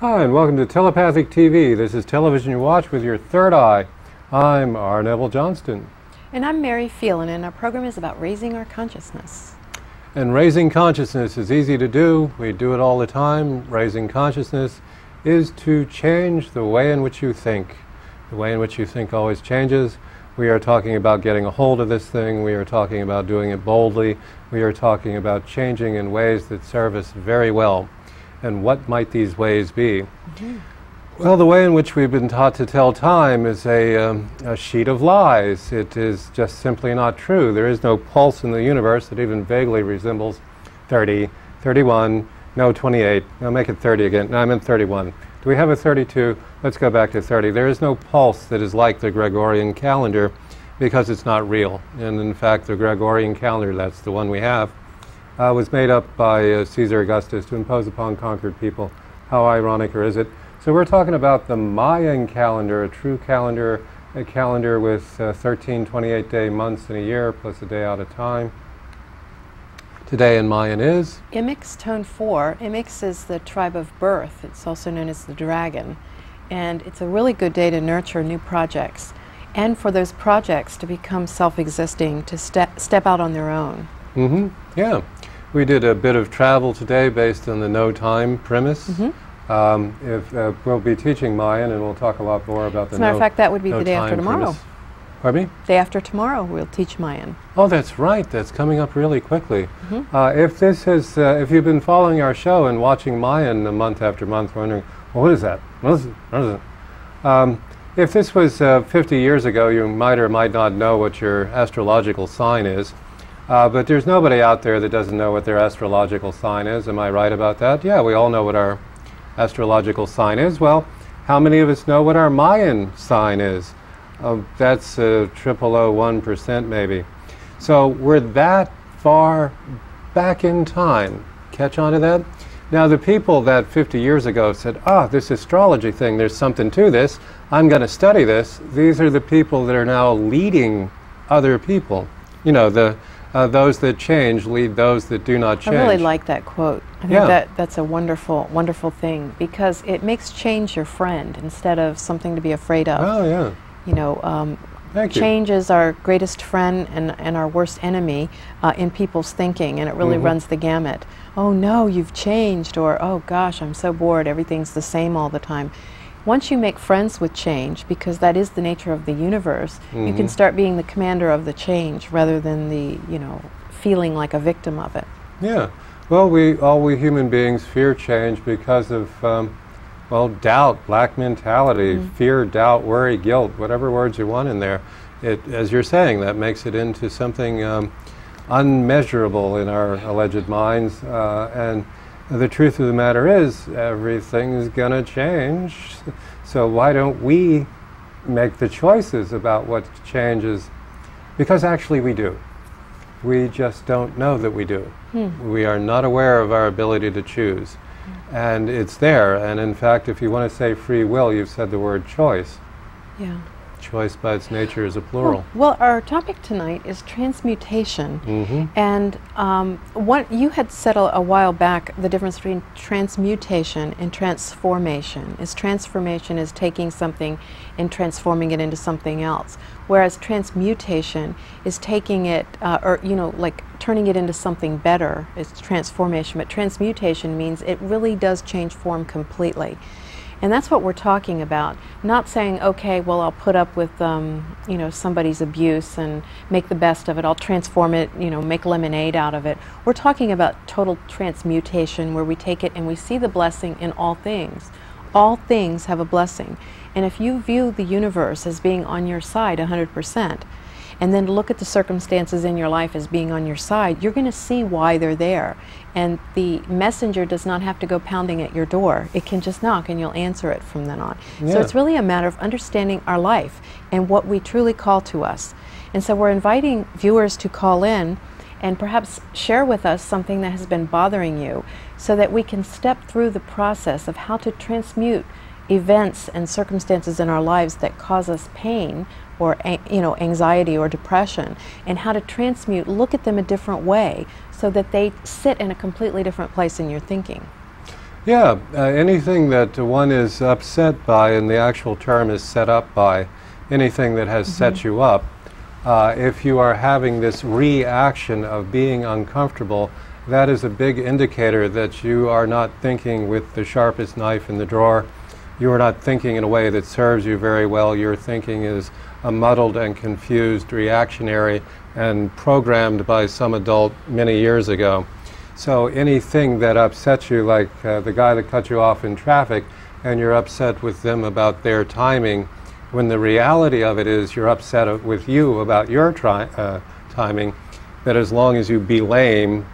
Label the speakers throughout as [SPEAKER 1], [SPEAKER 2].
[SPEAKER 1] Hi, and welcome to Telepathic TV. This is television you watch with your third eye. I'm Phelan-Johnston.
[SPEAKER 2] And I'm Mary Phelan, and our program is about raising our consciousness.
[SPEAKER 1] And raising consciousness is easy to do. We do it all the time. Raising consciousness is to change the way in which you think. The way in which you think always changes. We are talking about getting a hold of this thing. We are talking about doing it boldly. We are talking about changing in ways that serve us very well. And what might these ways be? Well, the way in which we've been taught to tell time is a sheet of lies. It is just simply not true. There is no pulse in the universe that even vaguely resembles 30, 31, no 28, no make it 30 again, no I meant 31. Do we have a 32? Let's go back to 30. There is no pulse that is like the Gregorian calendar because it's not real. And in fact, the Gregorian calendar, that's the one we have, was made up by Caesar Augustus to impose upon conquered people. How ironic, or is it? So we're talking about the Mayan calendar, a true calendar, a calendar with 13 28-day months in a year, plus a day out of time. Today in Mayan is?
[SPEAKER 2] Imix tone 4. Imix is the tribe of birth. It's also known as the dragon. And it's a really good day to nurture new projects. And for those projects to become self-existing, to step out on their own.
[SPEAKER 1] Yeah. We did a bit of travel today based on the no time premise. We'll be teaching Mayan, and we'll talk a lot more about the
[SPEAKER 2] As a matter of fact, that would be the day after tomorrow.
[SPEAKER 1] Premise. Pardon me?
[SPEAKER 2] Day after tomorrow, we'll teach Mayan.
[SPEAKER 1] Oh, that's right. That's coming up really quickly. If you've been following our show and watching Mayan month after month, wondering, well, what is that? What is it? If this was 50 years ago, you might or might not know what your astrological sign is. But there's nobody out there that doesn't know what their astrological sign is. Am I right about that? Yeah, we all know what our astrological sign is. Well, how many of us know what our Mayan sign is? That's 0.001% maybe. So we're that far back in time. Catch on to that? Now the people that 50 years ago said, this astrology thing, there's something to this, I'm going to study this. These are the people that are now leading other people. You know, those that change lead those that do not change.
[SPEAKER 2] I really like that quote. I think that's a wonderful, wonderful thing, because it makes change your friend instead of something to be afraid of.
[SPEAKER 1] Oh, yeah.
[SPEAKER 2] You know, change is our greatest friend and our worst enemy in people's thinking, and it really runs the gamut. Oh no, you've changed, or oh gosh, I'm so bored, everything's the same all the time. Once you make friends with change, because that is the nature of the universe, you can start being the commander of the change rather than the, feeling like a victim of it.
[SPEAKER 1] Yeah. Well, all we human beings fear change because of, doubt, lack mentality, fear, doubt, worry, guilt, whatever words you want in there. As you're saying, that makes it into something unmeasurable in our alleged minds. And the truth of the matter is, everything is going to change. So why don't we make the choices about what changes? Because actually we do. We just don't know that we do. We are not aware of our ability to choose. And it's there. And in fact, if you want to say free will, you've said the word choice. Yeah. Choice by its nature is a plural.
[SPEAKER 2] Well, our topic tonight is transmutation. And what you had said a while back, the difference between transmutation and transformation is taking something and transforming it into something else, whereas transmutation is taking it, like turning it into something better. It's transformation, but transmutation means it really does change form completely. And that's what we're talking about. Not saying, okay, well, I'll put up with, somebody's abuse and make the best of it. I'll transform it, make lemonade out of it. We're talking about total transmutation, where we take it and we see the blessing in all things. All things have a blessing. And if you view the universe as being on your side 100%, and then look at the circumstances in your life as being on your side, you're going to see why they're there. And the messenger does not have to go pounding at your door. It can just knock and you'll answer it from then on. So it's really a matter of understanding our life and what we truly call to us. And so we're inviting viewers to call in and perhaps share with us something that has been bothering you, so that we can step through the process of how to transmute events and circumstances in our lives that cause us pain or anxiety or depression, and how to transmute, look at them a different way so that they sit in a completely different place in your thinking.
[SPEAKER 1] Yeah, anything that one is upset by, and the actual term is set up by, anything that has set you up, if you are having this reaction of being uncomfortable, that is a big indicator that you are not thinking with the sharpest knife in the drawer. You are not thinking in a way that serves you very well. Your thinking is a muddled and confused, reactionary, and programmed by some adult many years ago. So anything that upsets you, like the guy that cut you off in traffic, and you're upset with them about their timing, when the reality of it is you're upset with you about your timing, that as long as you blame,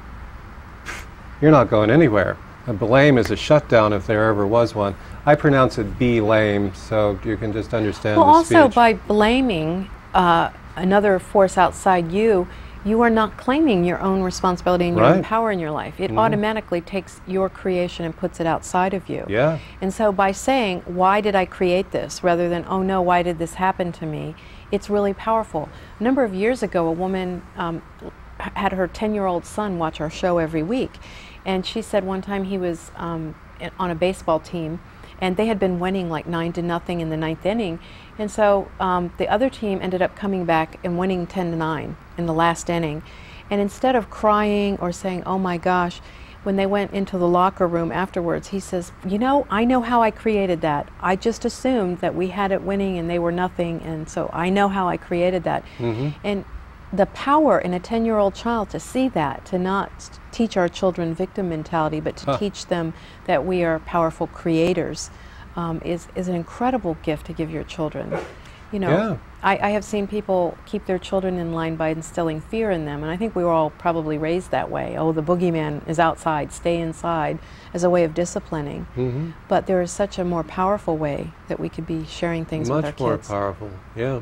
[SPEAKER 1] you're not going anywhere. A blame is a shutdown if there ever was one. I pronounce it be-lame, so you can just understand the speech.
[SPEAKER 2] Well, also by blaming another force outside you, you are not claiming your own responsibility and your own power in your life. It automatically takes your creation and puts it outside of you.
[SPEAKER 1] Yeah.
[SPEAKER 2] And so by saying, why did I create this, rather than, oh no, why did this happen to me, it's really powerful. A number of years ago, a woman had her 10-year-old son watch our show every week. And she said one time he was on a baseball team, and they had been winning like 9-0 in the 9th inning. And so the other team ended up coming back and winning 10-9 in the last inning. And instead of crying or saying, oh my gosh, when they went into the locker room afterwards, he says, you know, I know how I created that. I just assumed that we had it winning and they were nothing, and so I know how I created that. And the power in a 10-year-old child to see that, to not teach our children victim mentality, but to teach them that we are powerful creators, is an incredible gift to give your children. You know, I have seen people keep their children in line by instilling fear in them, and I think we were all probably raised that way. Oh, the boogeyman is outside, stay inside, as a way of disciplining. But there is such a more powerful way that we could be sharing things with our kids.
[SPEAKER 1] Much more powerful, yeah.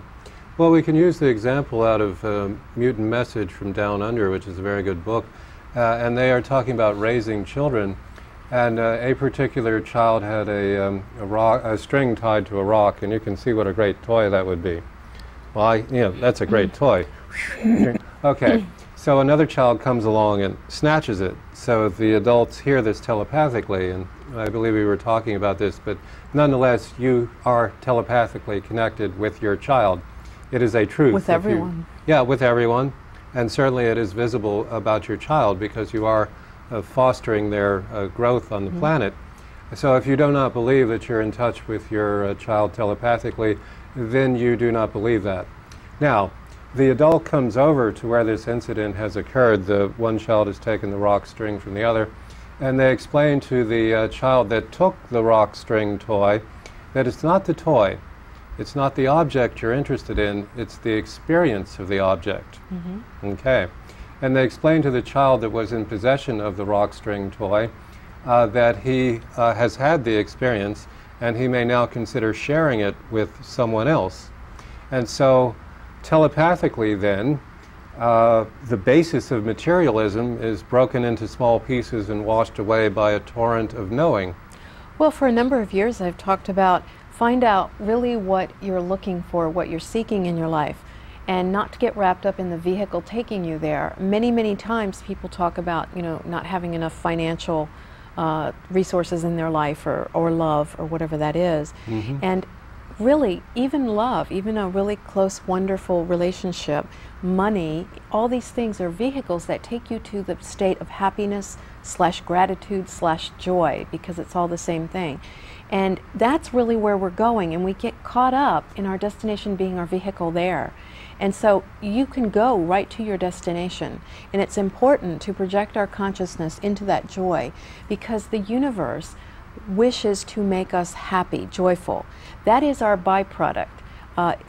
[SPEAKER 1] Well, we can use the example out of Mutant Message from Down Under, which is a very good book, and they are talking about raising children. And a particular child had a string tied to a rock, and you can see what a great toy that would be. Well, that's a great toy. Okay, so another child comes along and snatches it. So the adults hear this telepathically, and I believe we were talking about this, but nonetheless, you are telepathically connected with your child. It is a truth.
[SPEAKER 2] With everyone.
[SPEAKER 1] Yeah, with everyone. And certainly it is visible about your child because you are fostering their growth on the planet. So if you do not believe that you're in touch with your child telepathically, then you do not believe that. Now, the adult comes over to where this incident has occurred. The one child has taken the rock string from the other, and they explain to the child that took the rock string toy that it's not the toy. It's not the object you're interested in, it's the experience of the object. Okay. And they explained to the child that was in possession of the rock string toy that he has had the experience and he may now consider sharing it with someone else. And so telepathically then, the basis of materialism is broken into small pieces and washed away by a torrent of knowing.
[SPEAKER 2] Well, for a number of years I've talked about find out really what you're looking for, what you're seeking in your life, and not to get wrapped up in the vehicle taking you there. Many, many times people talk about, not having enough financial resources in their life or love or whatever that is. And really, even love, even a really close, wonderful relationship, money, all these things are vehicles that take you to the state of happiness / gratitude / joy, because it's all the same thing. And that's really where we're going, and we get caught up in our destination being our vehicle there. And so you can go right to your destination, and it's important to project our consciousness into that joy, because the universe wishes to make us happy, joyful. That is our byproduct.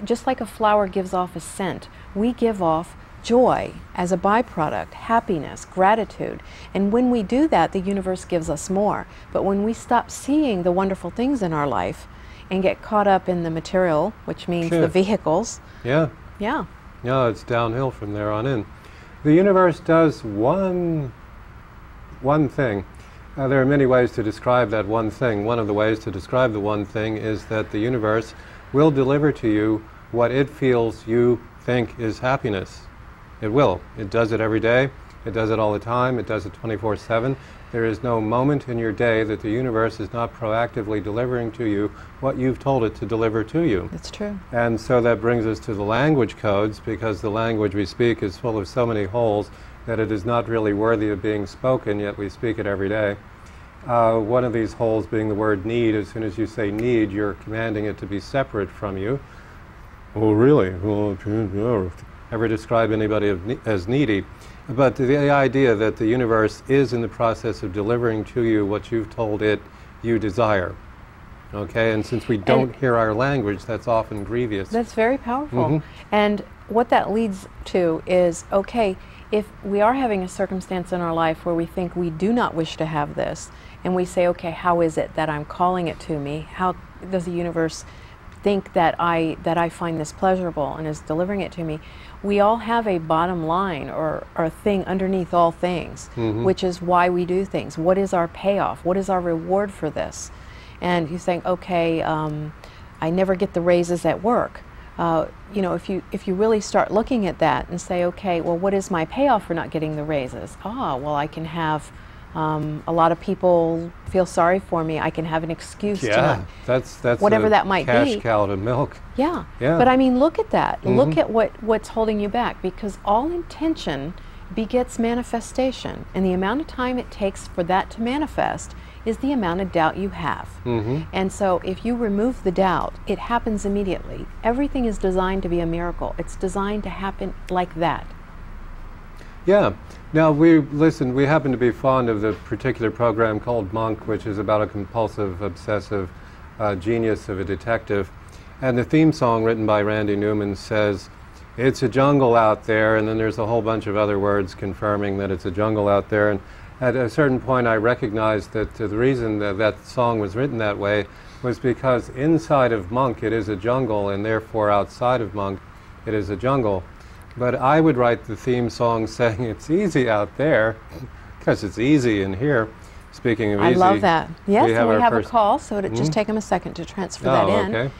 [SPEAKER 2] Just like a flower gives off a scent, we give off joy as a byproduct, happiness, gratitude. And when we do that, the universe gives us more. But when we stop seeing the wonderful things in our life and get caught up in the material, which means the vehicles.
[SPEAKER 1] Yeah, it's downhill from there on in. The universe does one thing. There are many ways to describe that one thing. One of the ways to describe the one thing is that the universe will deliver to you what it feels you think is happiness. It will. It does it every day. It does it all the time. It does it 24/7. There is no moment in your day that the universe is not proactively delivering to you what you've told it to deliver to you.
[SPEAKER 2] That's true.
[SPEAKER 1] And so that brings us to the language codes, because the language we speak is full of so many holes that it is not really worthy of being spoken, yet we speak it every day. One of these holes being the word need. As soon as you say need, you're commanding it to be separate from you. Oh, really? Well, ever describe anybody as needy? But the idea that the universe is in the process of delivering to you what you've told it you desire. Okay, and since we don't hear our language, that's often grievous.
[SPEAKER 2] That's very powerful. And what that leads to is, okay, if we are having a circumstance in our life where we think we do not wish to have this, and we say, okay, how is it that I'm calling it to me? How does the universe think that I find this pleasurable and is delivering it to me? We all have a bottom line or a thing underneath all things, which is why we do things. What is our payoff? What is our reward for this? And you think, okay, I never get the raises at work. You know, if you really start looking at that and say, okay, well, what is my payoff for not getting the raises? Ah, well, I can have a lot of people feel sorry for me. I can have an excuse to not,
[SPEAKER 1] that's
[SPEAKER 2] whatever that might
[SPEAKER 1] cash
[SPEAKER 2] be.
[SPEAKER 1] cow to milk.
[SPEAKER 2] Yeah. But I mean, look at that. Look at what's holding you back, because all intention begets manifestation, and the amount of time it takes for that to manifest is the amount of doubt you have. And so if you remove the doubt, it happens immediately. Everything is designed to be a miracle. It's designed to happen like that.
[SPEAKER 1] Yeah. Now, we happen to be fond of the particular program called Monk, which is about a compulsive, obsessive genius of a detective. And the theme song written by Randy Newman says, "It's a jungle out there," and then there's a whole bunch of other words confirming that it's a jungle out there. And at a certain point, I recognized that the reason that that song was written that way was because inside of Monk it is a jungle, and therefore outside of Monk it is a jungle. But I would write the theme song saying it's easy out there because it's easy in here. Speaking of easy,
[SPEAKER 2] I love that. Yes, and we have a call, so it'll just take them a second to transfer that in.
[SPEAKER 1] Okay.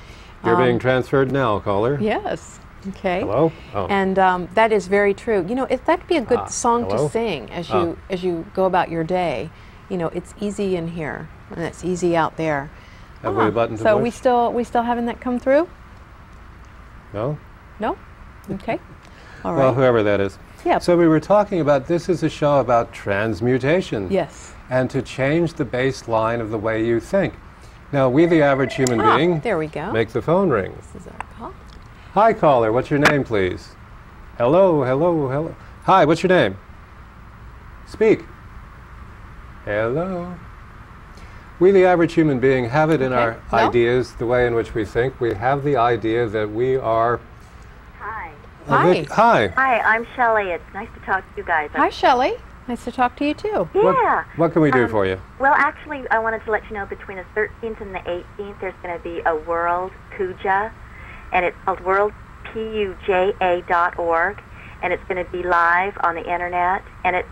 [SPEAKER 1] You're being transferred now, caller.
[SPEAKER 2] Yes. Okay.
[SPEAKER 1] Hello. Oh.
[SPEAKER 2] And that is very true. You know, that could be a good song to sing as you go about your day. You know, it's easy in here, and it's easy out there.
[SPEAKER 1] Have we a button to
[SPEAKER 2] so
[SPEAKER 1] push?
[SPEAKER 2] we still having that come through?
[SPEAKER 1] No.
[SPEAKER 2] No. Okay. All right.
[SPEAKER 1] Well, whoever that is.
[SPEAKER 2] Yeah.
[SPEAKER 1] So we were talking about, this is a show about transmutation.
[SPEAKER 2] Yes.
[SPEAKER 1] And to change the baseline of the way you think. Now, we, the average human being,
[SPEAKER 2] there we go.
[SPEAKER 1] make the phone ring.
[SPEAKER 2] This is our call.
[SPEAKER 1] Hi, caller. What's your name, please? Hello, hello, hello. Hi, what's your name? Speak. Hello. We, the average human being, have it in our ideas, the way in which we think. We have the idea that we are...
[SPEAKER 3] Hi.
[SPEAKER 1] Hi.
[SPEAKER 3] Hi, I'm Shelley. It's nice to talk to you guys.
[SPEAKER 2] Hi, Shelley. Nice to talk to you, too.
[SPEAKER 3] Yeah.
[SPEAKER 1] What can we do for you?
[SPEAKER 3] Well, actually, I wanted to let you know between the 13th and the 18th, there's going to be a World Puja, and it's called worldpuja.org, and it's going to be live on the internet, and it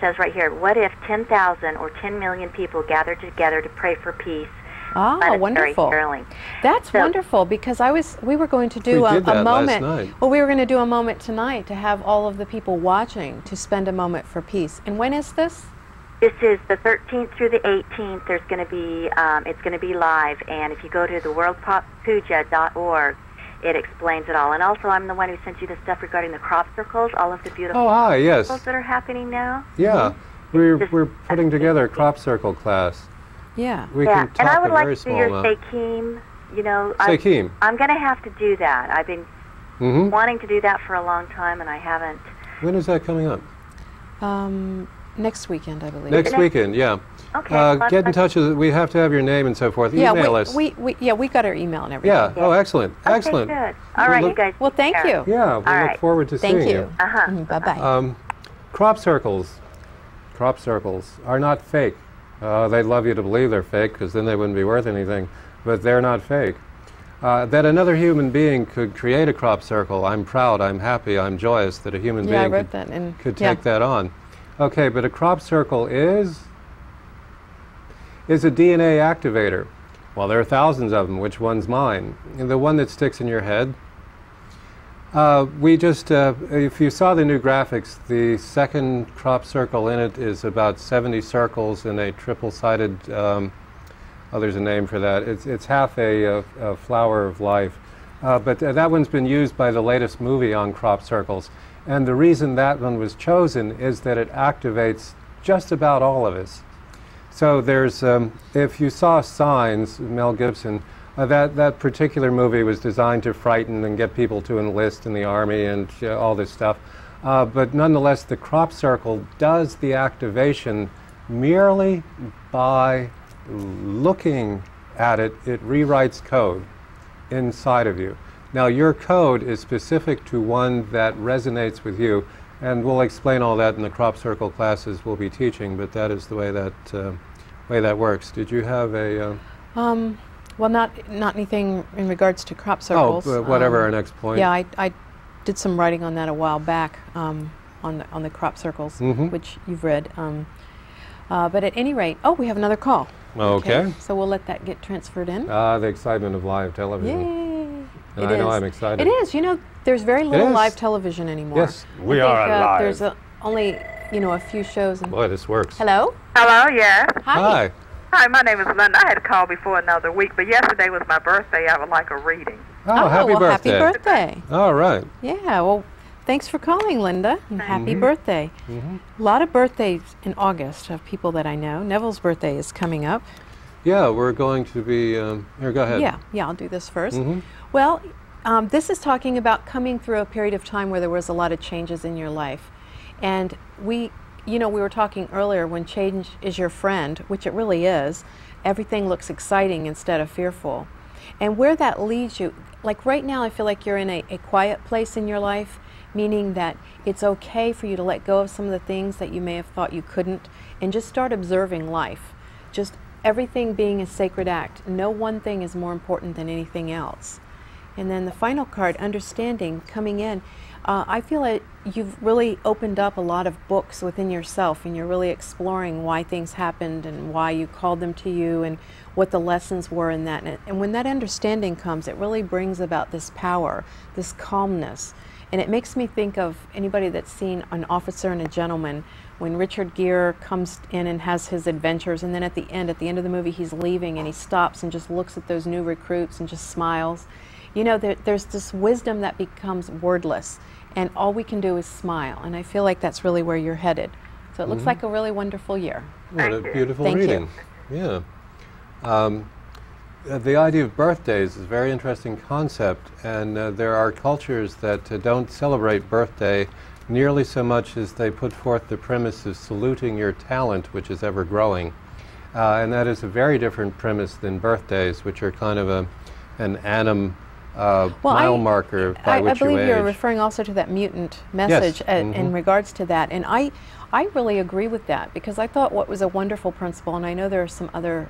[SPEAKER 3] says right here, what if 10,000 or 10 million people gathered together to pray for peace?
[SPEAKER 2] Ah, wonderful. That's wonderful, because we were going to do a moment. Well, we were going to do a moment tonight to have all of the people watching to spend a moment for peace. And when is this?
[SPEAKER 3] This is the 13th through the 18th. There's going to be it's going to be live, and if you go to the worldpuja.org, it explains it all. And also, I'm the one who sent you the stuff regarding the crop circles, all of the beautiful circles that are happening now.
[SPEAKER 1] Yeah, we're putting together a crop circle class.
[SPEAKER 2] Yeah.
[SPEAKER 1] We can talk
[SPEAKER 3] and I would
[SPEAKER 1] a
[SPEAKER 3] like
[SPEAKER 1] very
[SPEAKER 3] to do
[SPEAKER 1] small
[SPEAKER 3] your
[SPEAKER 1] amount.
[SPEAKER 3] Sekim. You know,
[SPEAKER 1] Sekim.
[SPEAKER 3] I'm going to have to do that. I've been wanting to do that for a long time, and I haven't.
[SPEAKER 1] When is that coming up?
[SPEAKER 2] Next weekend, I believe.
[SPEAKER 1] Next weekend, yeah.
[SPEAKER 3] Okay.
[SPEAKER 1] Get in touch with us. We have to have your name and so forth. Email us.
[SPEAKER 2] We got our email and everything.
[SPEAKER 1] Yeah. Oh, excellent.
[SPEAKER 3] Okay,
[SPEAKER 1] Excellent.
[SPEAKER 3] good. All right, you guys.
[SPEAKER 2] Well, thank you.
[SPEAKER 1] Yeah, we look forward to seeing you.
[SPEAKER 3] Uh-huh.
[SPEAKER 2] Bye-bye.
[SPEAKER 1] Crop circles are not fake. They'd love you to believe they're fake, because then they wouldn't be worth anything. But they're not fake. That another human being could create a crop circle, I'm proud, I'm happy, I'm joyous that a human being could take that on. Okay, but a crop circle is a DNA activator. Well, there are thousands of them. Which one's mine? The one that sticks in your head. We just, if you saw the new graphics, the second crop circle in it is about 70 circles in a triple-sided, oh, there's a name for that. It's half a flower of life. But that one's been used by the latest movie on crop circles. And the reason that one was chosen is that it activates just about all of us. So there's, if you saw Signs, Mel Gibson, that particular movie was designed to frighten and get people to enlist in the army and all this stuff. But nonetheless, the crop circle does the activation merely by looking at it. It rewrites code inside of you. Now, your code is specific to one that resonates with you, and we'll explain all that in the crop circle classes we'll be teaching, but that is the way that works. Did you have a...
[SPEAKER 2] Well, not anything in regards to crop circles.
[SPEAKER 1] Oh, whatever our next point.
[SPEAKER 2] Yeah, I did some writing on that a while back on the crop circles, which you've read. But at any rate, oh, we have another call.
[SPEAKER 1] Okay.
[SPEAKER 2] So we'll let that get transferred in.
[SPEAKER 1] The excitement of live television.
[SPEAKER 2] Yay!
[SPEAKER 1] And I know I'm excited.
[SPEAKER 2] It is. You know, there's very little live television anymore.
[SPEAKER 1] Yes, we are live.
[SPEAKER 2] There's only, a few shows. And
[SPEAKER 1] boy, this works.
[SPEAKER 2] Hello?
[SPEAKER 4] Hello, yes.
[SPEAKER 1] Hi.
[SPEAKER 4] Hi, my name is Linda. I had called before another week, but yesterday was my birthday. I would like a reading.
[SPEAKER 1] Oh, happy birthday.
[SPEAKER 2] Happy birthday.
[SPEAKER 1] All right.
[SPEAKER 2] Yeah, well, thanks for calling, Linda, and happy birthday. A lot of birthdays in August of people that I know. Neville's birthday is coming up.
[SPEAKER 1] Yeah, we're going to be, here, go ahead.
[SPEAKER 2] Yeah, I'll do this first. Well, this is talking about coming through a period of time where there was a lot of changes in your life. And we were talking earlier, when change is your friend, which it really is, everything looks exciting instead of fearful. And where that leads you, like right now, I feel like you're in a quiet place in your life, meaning that it's okay for you to let go of some of the things that you may have thought you couldn't, and just start observing life. Just everything being a sacred act. No one thing is more important than anything else. And then the final card, understanding, coming in. I feel like you've really opened up a lot of books within yourself, and you're really exploring why things happened and why you called them to you and what the lessons were in that. And when that understanding comes, it really brings about this power, this calmness. And it makes me think of anybody that's seen An Officer and a Gentleman, when Richard Gere comes in and has his adventures, and then at the end of the movie, he's leaving and he stops and just looks at those new recruits and just smiles. You know, there's this wisdom that becomes wordless, and all we can do is smile. And I feel like that's really where you're headed. So it looks like a really wonderful year.
[SPEAKER 1] What a beautiful
[SPEAKER 2] Thank
[SPEAKER 1] reading. You. Yeah. The idea of birthdays is a very interesting concept, and there are cultures that don't celebrate birthday nearly so much as they put forth the premise of saluting your talent, which is ever growing. And that is a very different premise than birthdays, which are kind of an anim mile marker by which you age.
[SPEAKER 2] I believe you're referring also to that mutant message in regards to that. And I really agree with that, because I thought what was a wonderful principle, and I know there are some other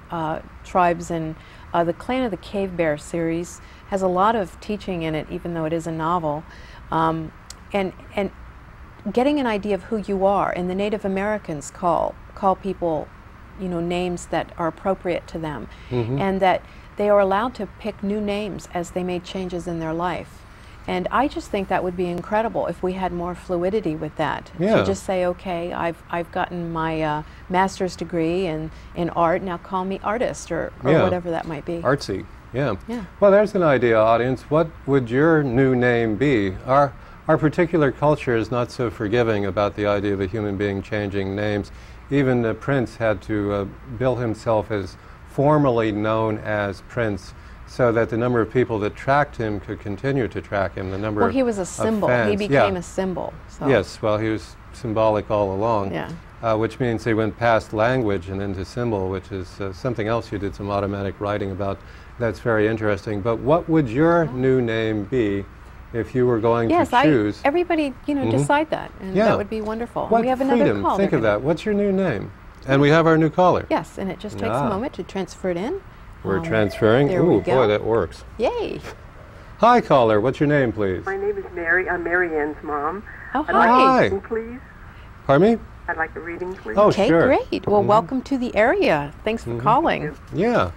[SPEAKER 2] tribes, and the Clan of the Cave Bear series has a lot of teaching in it, even though it is a novel. And getting an idea of who you are, and the Native Americans call people, names that are appropriate to them, and that they are allowed to pick new names as they made changes in their life. And I just think that would be incredible if we had more fluidity with that.
[SPEAKER 1] Yeah.
[SPEAKER 2] To just say, okay, I've gotten my master's degree in art, now call me artist, or whatever that might be.
[SPEAKER 1] Artsy, yeah.
[SPEAKER 2] Yeah.
[SPEAKER 1] Well, there's an idea, audience. What would your new name be? Our particular culture is not so forgiving about the idea of a human being changing names. Even Prince had to bill himself as formally known as Prince, so that the number of people that tracked him could continue to track him. The number
[SPEAKER 2] Well, he was a symbol. He became a symbol. So.
[SPEAKER 1] Yes, well, he was symbolic all along.
[SPEAKER 2] Yeah.
[SPEAKER 1] Which means he went past language and into symbol, which is something else you did some automatic writing about. That's very interesting. But what would your new name be if you were going to choose?
[SPEAKER 2] Everybody, decide that, and that would be wonderful.
[SPEAKER 1] What
[SPEAKER 2] we have
[SPEAKER 1] freedom?
[SPEAKER 2] Another call.
[SPEAKER 1] Think of that. What's your new name? And we have our new caller.
[SPEAKER 2] Yes, and it just takes a moment to transfer it in.
[SPEAKER 1] We're transferring.
[SPEAKER 2] There we
[SPEAKER 1] Ooh,
[SPEAKER 2] go.
[SPEAKER 1] boy, that works.
[SPEAKER 2] Yay.
[SPEAKER 1] Hi, caller. What's your name, please?
[SPEAKER 4] My name is Mary. I'm Mary Ann's mom.
[SPEAKER 2] Oh,
[SPEAKER 4] I'd
[SPEAKER 2] hi.
[SPEAKER 4] like
[SPEAKER 1] Hi.
[SPEAKER 4] a reading, please.
[SPEAKER 1] Pardon me?
[SPEAKER 4] I'd like a reading, please.
[SPEAKER 1] Oh,
[SPEAKER 2] Okay,
[SPEAKER 1] sure.
[SPEAKER 2] great. Well, welcome to the area. Thanks for calling.
[SPEAKER 1] Yeah.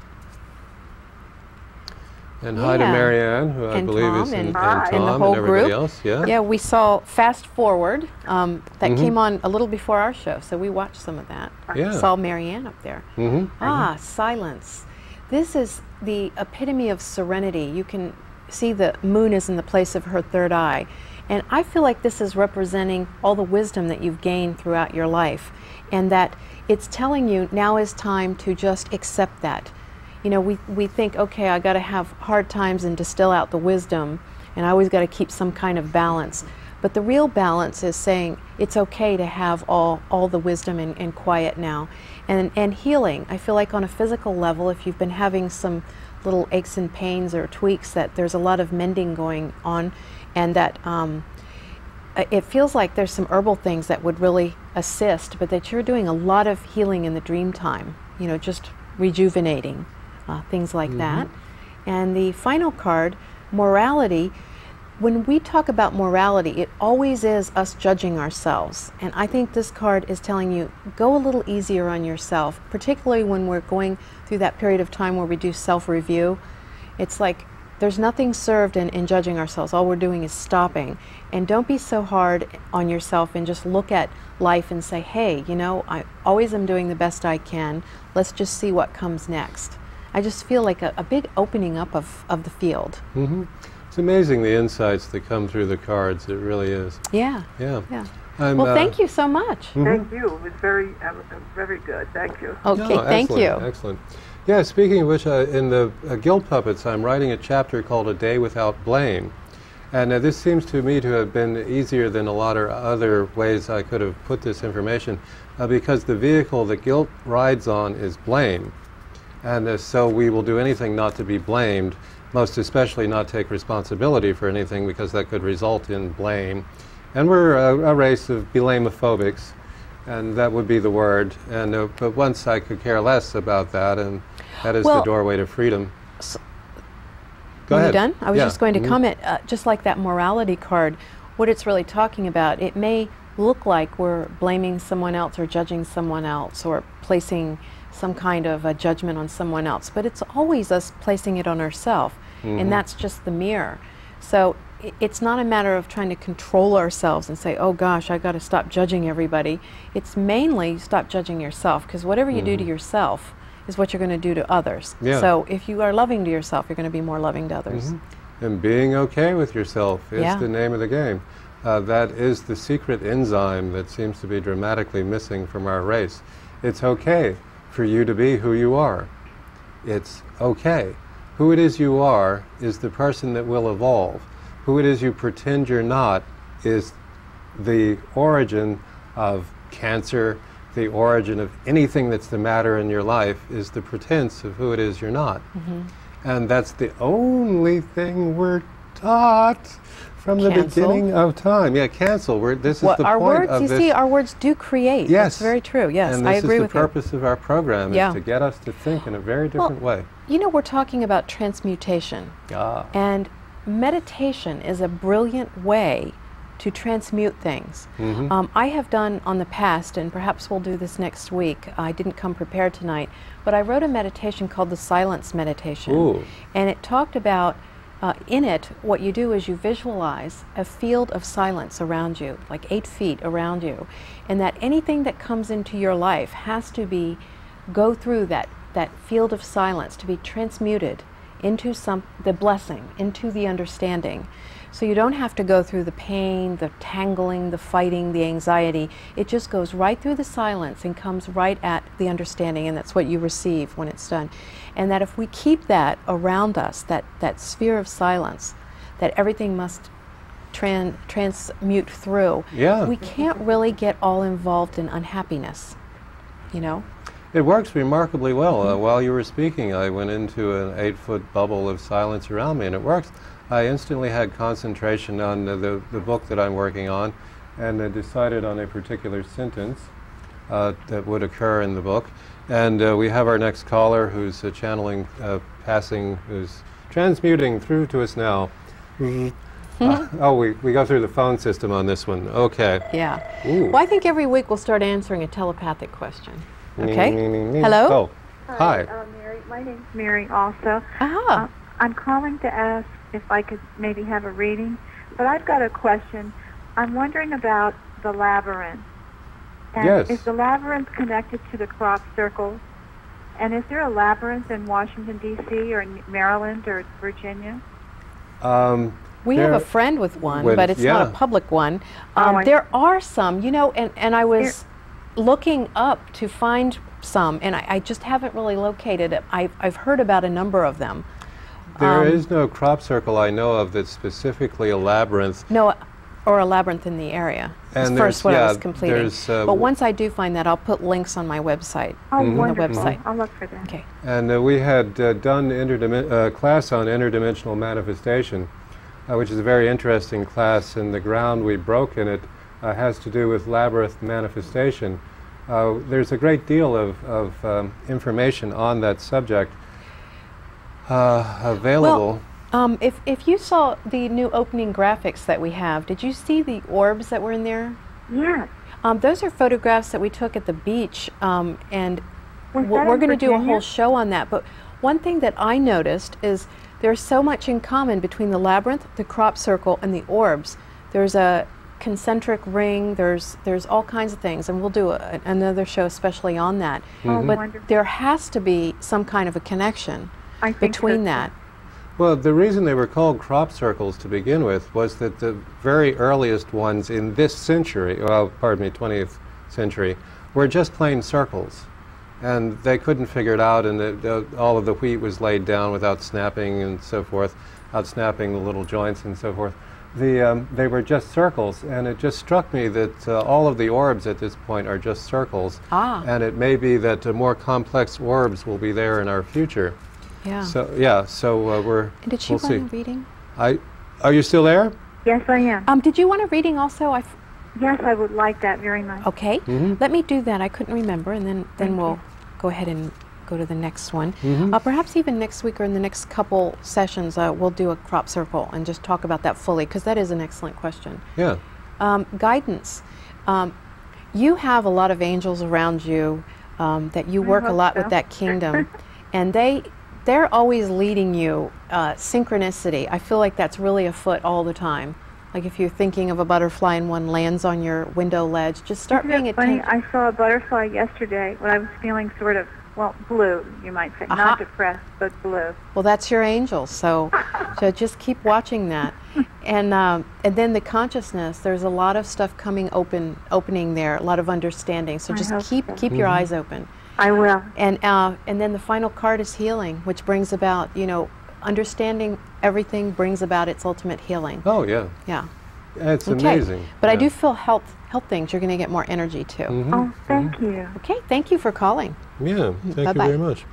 [SPEAKER 1] And hi to Mary Ann, who I believe
[SPEAKER 2] Tom,
[SPEAKER 1] is in
[SPEAKER 2] Tom
[SPEAKER 1] and
[SPEAKER 2] the whole
[SPEAKER 1] everybody
[SPEAKER 2] group.
[SPEAKER 1] else. Yeah.
[SPEAKER 2] Yeah, we saw Fast Forward that came on a little before our show, so we watched some of that.
[SPEAKER 1] Yeah.
[SPEAKER 2] Saw Mary Ann up there. Silence. This is the epitome of serenity. You can see the moon is in the place of her third eye. And I feel like this is representing all the wisdom that you've gained throughout your life, and that it's telling you now is time to just accept that. You know, we think, okay, I got to have hard times and distill out the wisdom, and I always got to keep some kind of balance. But the real balance is saying it's okay to have all the wisdom and quiet now. And healing, I feel like on a physical level, if you've been having some little aches and pains or tweaks, that there's a lot of mending going on, and that it feels like there's some herbal things that would really assist, but that you're doing a lot of healing in the dream time, you know, just rejuvenating. Things like that. And the final card, morality, when we talk about morality, it always is us judging ourselves. And I think this card is telling you, go a little easier on yourself, particularly when we're going through that period of time where we do self-review. It's like there's nothing served in judging ourselves. All we're doing is stopping. And don't be so hard on yourself, and just look at life and say, hey, you know, I always am doing the best I can. Let's just see what comes next. I just feel like a big opening up of the field.
[SPEAKER 1] It's amazing the insights that come through the cards. It really is.
[SPEAKER 2] Yeah.
[SPEAKER 1] Yeah.
[SPEAKER 2] Well, thank you so much.
[SPEAKER 4] Thank you. It was very, very good. Thank you.
[SPEAKER 2] Okay, thank you.
[SPEAKER 1] Excellent. Yeah, speaking of which, in the Guild Puppets, I'm writing a chapter called A Day Without Blame. And this seems to me to have been easier than a lot of other ways I could have put this information, because the vehicle that guilt rides on is blame. And so we will do anything not to be blamed, most especially not take responsibility for anything, because that could result in blame. And we're a race of blamophobics, and that would be the word. And but once I could care less about that, and that is the doorway to freedom. Go ahead.
[SPEAKER 2] Are you done? I was just going to comment, just like that morality card, what it's really talking about, it may look like we're blaming someone else or judging someone else or placing some kind of a judgment on someone else, but it's always us placing it on ourselves, and that's just the mirror. So it's not a matter of trying to control ourselves and say, oh gosh, I got to stop judging everybody. It's mainly stop judging yourself, because whatever you do to yourself is what you're going to do to others. So if you are loving to yourself, you're going to be more loving to others.
[SPEAKER 1] And being okay with yourself is the name of the game. That is the secret enzyme that seems to be dramatically missing from our race. It's okay for you to be who you are. It's okay. Who it is you are is the person that will evolve. Who it is you pretend you're not is the origin of cancer, the origin of anything that's the matter in your life is the pretense of who it is you're not. And that's the only thing we're taught from the beginning of time. Yeah, cancel. This is the
[SPEAKER 2] our
[SPEAKER 1] point
[SPEAKER 2] words,
[SPEAKER 1] of
[SPEAKER 2] you
[SPEAKER 1] this.
[SPEAKER 2] see, our words do create.
[SPEAKER 1] Yes.
[SPEAKER 2] It's very true. Yes,
[SPEAKER 1] and
[SPEAKER 2] I agree with you.
[SPEAKER 1] this is the purpose of our program, is to get us to think in a very different way.
[SPEAKER 2] You know, we're talking about transmutation. And meditation is a brilliant way to transmute things. I have done on the past, and perhaps we'll do this next week. I didn't come prepared tonight, but I wrote a meditation called the Silence Meditation. And it talked about, in it, what you do is you visualize a field of silence around you, like 8 feet around you, and that anything that comes into your life has to go through that field of silence to be transmuted into the blessing, into the understanding. So you don't have to go through the pain, the tangling, the fighting, the anxiety. It just goes right through the silence and comes right at the understanding, and that's what you receive when it's done. And that if we keep that around us, that sphere of silence, that everything must transmute through, we can't really get all involved in unhappiness, you know?
[SPEAKER 1] It works remarkably well. While you were speaking, I went into an 8-foot bubble of silence around me, and it works. I instantly had concentration on the book that I'm working on, and I decided on a particular sentence that would occur in the book. And we have our next caller who's channeling, who's transmuting through to us now. We go through the phone system on this one. Okay.
[SPEAKER 2] Yeah. Well, I think every week we'll start answering a telepathic question. Okay. Hello?
[SPEAKER 1] Oh, hi.
[SPEAKER 4] Mary. My name's Mary also.
[SPEAKER 5] I'm calling to ask if I could maybe have a reading, but I've got a question. I'm wondering about the Labyrinth. And
[SPEAKER 1] Yes.
[SPEAKER 5] is the Labyrinth connected to the crop circles? And is there a Labyrinth in Washington, D.C., or in Maryland, or Virginia?
[SPEAKER 2] We have a friend with one, but it's not a public one. There are some, you know, and I was looking up to find some, and I just haven't really located it. I've heard about a number of them.
[SPEAKER 1] There is no crop circle I know of that's specifically a labyrinth.
[SPEAKER 2] No, or a labyrinth in the area.
[SPEAKER 1] And
[SPEAKER 2] first what I was completing.
[SPEAKER 1] But
[SPEAKER 2] once I do find that, I'll put links on my website.
[SPEAKER 5] Oh, wonderful.
[SPEAKER 2] The website.
[SPEAKER 5] I'll look for that.
[SPEAKER 2] Okay.
[SPEAKER 1] And we had done a class on interdimensional manifestation, which is a very interesting class, and the ground we broke in it has to do with labyrinth manifestation. There's a great deal of information on that subject available.
[SPEAKER 2] Well, if you saw the new opening graphics that we have, did you see the orbs that were in there?
[SPEAKER 5] Yes.
[SPEAKER 2] Those are photographs that we took at the beach, and
[SPEAKER 5] Was that
[SPEAKER 2] we're
[SPEAKER 5] in
[SPEAKER 2] going to do a
[SPEAKER 5] Virginia?
[SPEAKER 2] whole show on that. But one thing that I noticed is there's so much in common between the labyrinth, the crop circle, and the orbs. There's a concentric ring, there's all kinds of things, and we'll do another show especially on that.
[SPEAKER 5] Oh,
[SPEAKER 2] But
[SPEAKER 5] wonderful.
[SPEAKER 2] there has to be some kind of a connection
[SPEAKER 5] I think
[SPEAKER 2] between
[SPEAKER 5] so,
[SPEAKER 2] that.
[SPEAKER 5] too.
[SPEAKER 1] Well, the reason they were called crop circles to begin with was that the very earliest ones in this century, well, pardon me, 20th century, were just plain circles. And they couldn't figure it out, and all of the wheat was laid down without snapping and so forth, without snapping the little joints and so forth. They were just circles, and it just struck me that all of the orbs at this point are just circles. And it may be that more complex orbs will be there in our future.
[SPEAKER 2] Yeah.
[SPEAKER 1] So we're.
[SPEAKER 2] Did she
[SPEAKER 1] we'll
[SPEAKER 2] want
[SPEAKER 1] see.
[SPEAKER 2] a reading?
[SPEAKER 1] Are you still there?
[SPEAKER 5] Yes, I am.
[SPEAKER 2] Did you want a reading also?
[SPEAKER 5] Yes, I would like that very much.
[SPEAKER 2] Okay. Let me do that. I couldn't remember, and then we'll go ahead and go to the next one. Perhaps even next week or in the next couple sessions, we'll do a crop circle and just talk about that fully, because that is an excellent question.
[SPEAKER 1] Yeah.
[SPEAKER 2] Guidance. You have a lot of angels around you that you work a lot with that kingdom, and they're always leading you. Synchronicity. I feel like that's really afoot all the time. Like if you're thinking of a butterfly and one lands on your window ledge, just start paying attention.
[SPEAKER 5] Funny, I saw a butterfly yesterday when I was feeling sort of, well, blue, you might say. Not depressed, but blue.
[SPEAKER 2] Well, that's your angel, so just keep watching that. And then the consciousness, there's a lot of stuff opening there, a lot of understanding. So just keep your eyes open.
[SPEAKER 5] I will.
[SPEAKER 2] And then the final card is healing, which brings about, understanding everything brings about its ultimate healing.
[SPEAKER 1] Oh, yeah.
[SPEAKER 2] Yeah.
[SPEAKER 1] It's amazing.
[SPEAKER 2] But I do feel health things. You're going to get more energy too.
[SPEAKER 5] Oh, thank you.
[SPEAKER 2] Okay, thank you for calling.
[SPEAKER 1] Yeah, thank
[SPEAKER 2] Bye-bye.
[SPEAKER 1] you very much.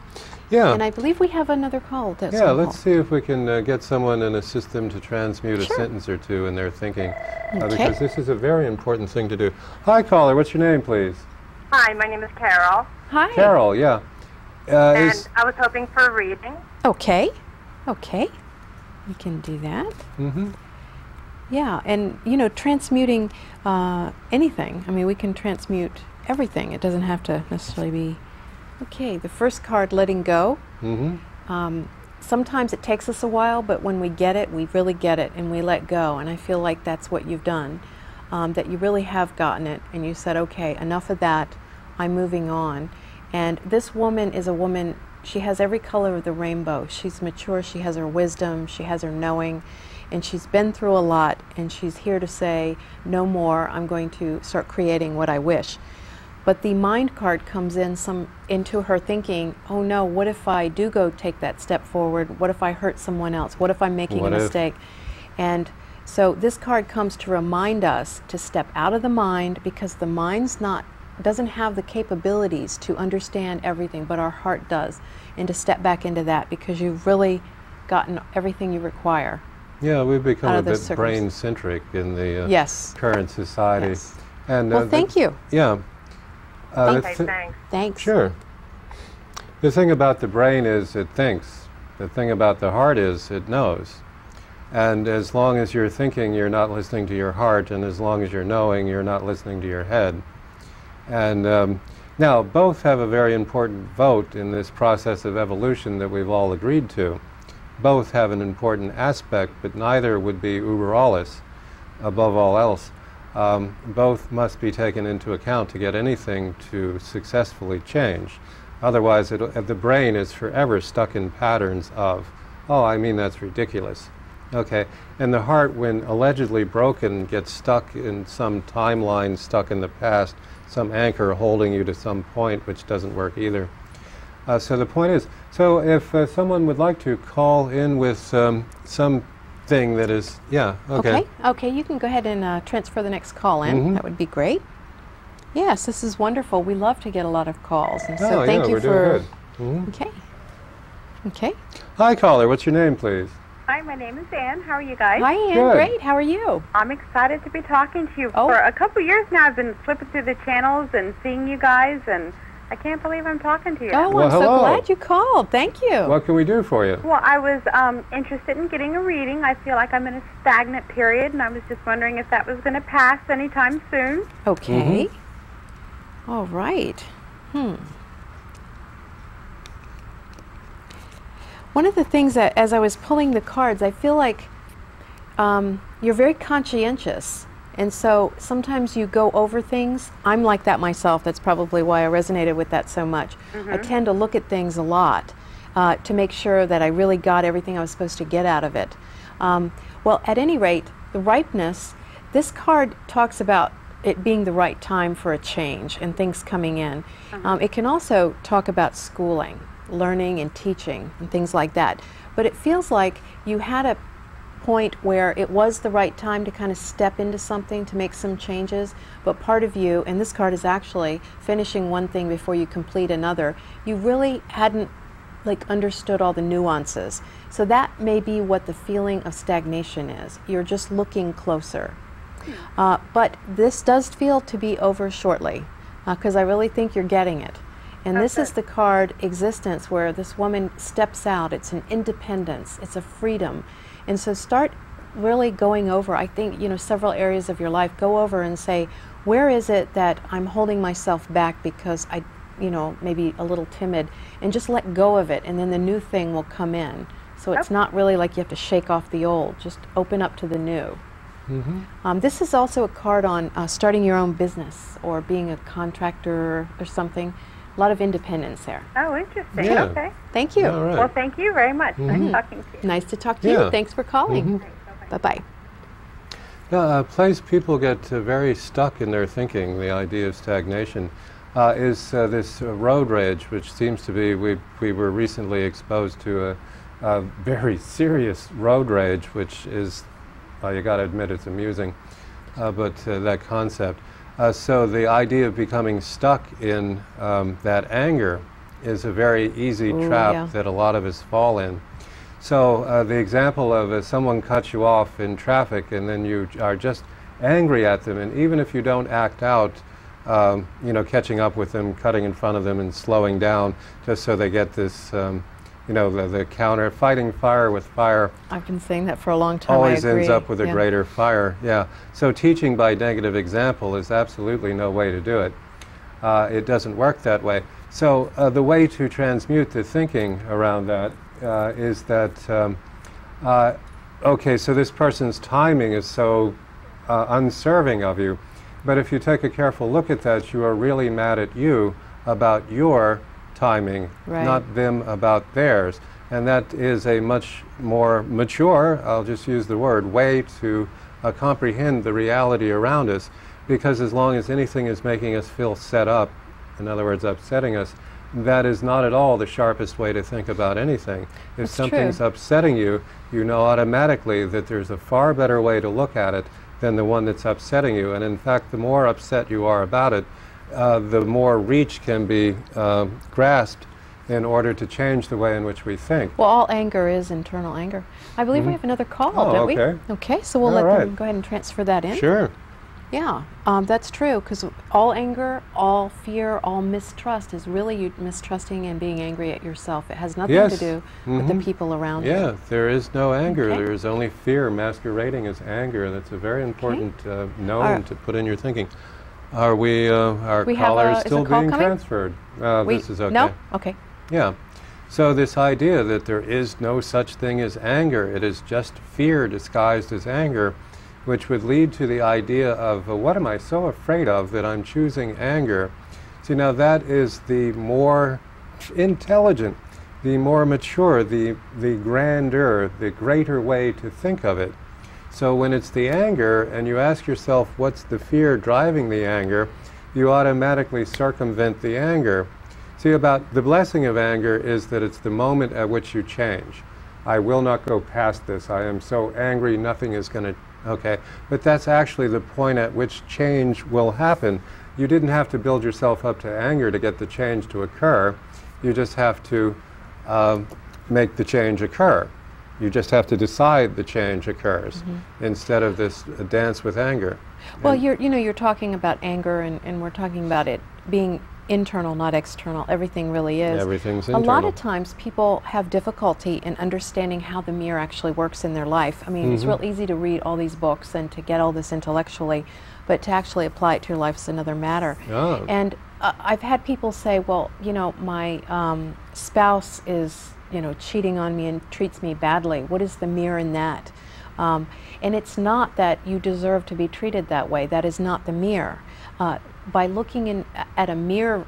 [SPEAKER 1] Yeah.
[SPEAKER 2] And I believe we have another call.
[SPEAKER 1] Yeah, let's see if we can get someone and assist them to transmute a sentence or two in their thinking, because this is a very important thing to do. Hi, caller. What's your name, please?
[SPEAKER 4] Hi, my name is Carol.
[SPEAKER 2] Hi.
[SPEAKER 1] Carol, yeah.
[SPEAKER 4] And I was hoping for a reading.
[SPEAKER 2] Okay. We can do that. Yeah, and transmuting anything. I mean, we can transmute everything. It doesn't have to necessarily be. Okay, the first card, letting go. Sometimes it takes us a while, but when we get it, we really get it, and we let go. And I feel like that's what you've done, that you really have gotten it, and you said, okay, enough of that, I'm moving on. And this woman is a woman, she has every color of the rainbow. She's mature, she has her wisdom, she has her knowing, and she's been through a lot, and she's here to say, no more, I'm going to start creating what I wish. But the mind card comes into her thinking, oh no, what if I do go take that step forward? What if I hurt someone else? What if I'm making a mistake? And so this card comes to remind us to step out of the mind, because the mind's doesn't have the capabilities to understand everything, but our heart does, and to step back into that, because you've really gotten everything you require.
[SPEAKER 1] Yeah, we've become a bit brain-centric in the current society.
[SPEAKER 2] Yes.
[SPEAKER 1] And
[SPEAKER 2] well, thank you.
[SPEAKER 1] Yeah.
[SPEAKER 2] Thanks.
[SPEAKER 1] Sure. The thing about the brain is it thinks. The thing about the heart is it knows. And as long as you're thinking, you're not listening to your heart, and as long as you're knowing, you're not listening to your head. And now, both have a very important vote in this process of evolution that we've all agreed to. both have an important aspect, but neither would be uber alles, above all else. Both must be taken into account to get anything to successfully change. Otherwise, the brain is forever stuck in patterns of, oh, I mean, that's ridiculous. Okay, and the heart, when allegedly broken, gets stuck in some timeline, stuck in the past, some anchor holding you to some point, which doesn't work either. So the point is, so if someone would like to call in with something that is, yeah, okay.
[SPEAKER 2] Okay, you can go ahead and transfer the next call in. That would be great. Yes, this is wonderful. We love to get a lot of calls, and so thank you for. Okay. Okay.
[SPEAKER 1] Hi, caller. What's your name, please?
[SPEAKER 4] Hi, my name is Ann. How are you guys?
[SPEAKER 2] Hi, Ann.
[SPEAKER 1] Good.
[SPEAKER 2] Great. How are you?
[SPEAKER 4] I'm excited to be talking to you. For a couple years now, I've been flipping through the channels and seeing you guys, and I can't believe I'm talking to you.
[SPEAKER 2] Oh,
[SPEAKER 1] Well,
[SPEAKER 2] I'm so
[SPEAKER 1] hello.
[SPEAKER 2] glad you called. Thank you.
[SPEAKER 1] What can we do for you?
[SPEAKER 4] Well, I was interested in getting a reading. I feel like I'm in a stagnant period, and I was just wondering if that was going to pass anytime soon.
[SPEAKER 2] Okay. All right. One of the things that, as I was pulling the cards, I feel like you're very conscientious. And so sometimes you go over things. I'm like that myself. That's probably why I resonated with that so much. I tend to look at things a lot to make sure that I really got everything I was supposed to get out of it. Well, at any rate, the ripeness, this card talks about it being the right time for a change and things coming in. It can also talk about schooling, learning and teaching and things like that. But it feels like you had a point where it was the right time to kind of step into something, to make some changes, but part of you, and this card is actually finishing one thing before you complete another, you really hadn't understood all the nuances. So that may be what the feeling of stagnation is. You're just looking closer. But this does feel to be over shortly, because I really think you're getting it. And this is the card existence, where this woman steps out. It's an independence. It's a freedom. And so start really going over, I think, several areas of your life. Go over and say, where is it that I'm holding myself back because I, maybe a little timid, and just let go of it, and then the new thing will come in. So it's not really like you have to shake off the old. Just open up to the new. This is also a card on starting your own business or being a contractor or something. A lot of independence there.
[SPEAKER 4] Oh, interesting.
[SPEAKER 1] Yeah.
[SPEAKER 4] Okay.
[SPEAKER 2] Thank you.
[SPEAKER 1] All right.
[SPEAKER 4] Well, thank you very much. Nice talking to you.
[SPEAKER 2] Nice to talk to you. Thanks for calling. Bye-bye.
[SPEAKER 1] A place people get very stuck in their thinking, the idea of stagnation, is this road rage, which seems to be, we were recently exposed to a very serious road rage, which is, you got to admit it's amusing, but that concept. So the idea of becoming stuck in that anger is a very easy trap that a lot of us fall in. So the example of someone cuts you off in traffic and then you are just angry at them, and even if you don't act out, catching up with them, cutting in front of them and slowing down just so they get this, the counter, fighting fire with fire.
[SPEAKER 2] I've been saying that for a long time.
[SPEAKER 1] Always
[SPEAKER 2] I agree.
[SPEAKER 1] ends up with a greater fire. Yeah. So teaching by negative example is absolutely no way to do it. It doesn't work that way. So the way to transmute the thinking around that is that, okay, so this person's timing is so unserving of you, but if you take a careful look at that, you are really mad at you about your timing, not them about theirs. And that is a much more mature, I'll just use the word, way to comprehend the reality around us, because as long as anything is making us feel set up, in other words, upsetting us, that is not at all the sharpest way to think about anything. If something's upsetting you, you know automatically that there's a far better way to look at it than the one that's upsetting you. And in fact, the more upset you are about it, the more reach can be grasped in order to change the way in which we think.
[SPEAKER 2] Well, all anger is internal anger. I believe we have another call, don't we? Okay, so we'll let them go ahead and transfer that in.
[SPEAKER 1] Sure.
[SPEAKER 2] Yeah, that's true, because all anger, all fear, all mistrust is really you mistrusting and being angry at yourself. It has nothing to do with the people around you.
[SPEAKER 1] Yeah, there is no anger. There is only fear masquerading as anger, and that's a very important known to put in your thinking. Are we, our caller is still being transferred? This is okay.
[SPEAKER 2] No? Okay.
[SPEAKER 1] Yeah. So this idea that there is no such thing as anger, it is just fear disguised as anger, which would lead to the idea of, what am I so afraid of that I'm choosing anger? See, now that is the more intelligent, the more mature, the grander, the greater way to think of it. So when it's the anger and you ask yourself what's the fear driving the anger, you automatically circumvent the anger. See, about the blessing of anger is that it's the moment at which you change. I will not go past this. I am so angry, nothing is going to, okay. But that's actually the point at which change will happen. You didn't have to build yourself up to anger to get the change to occur. You just have to make the change occur. You just have to decide the change occurs instead of this dance with anger.
[SPEAKER 2] Well, you're talking about anger, and we're talking about it being internal, not external. Everything really is.
[SPEAKER 1] Everything's internal.
[SPEAKER 2] A lot of times people have difficulty in understanding how the mirror actually works in their life. I mean, it's real easy to read all these books and to get all this intellectually, but to actually apply it to your life is another matter.
[SPEAKER 1] Oh.
[SPEAKER 2] And I've had people say, well, my spouse is, cheating on me and treats me badly. What is the mirror in that? And it's not that you deserve to be treated that way. That is not the mirror. By looking at a mirror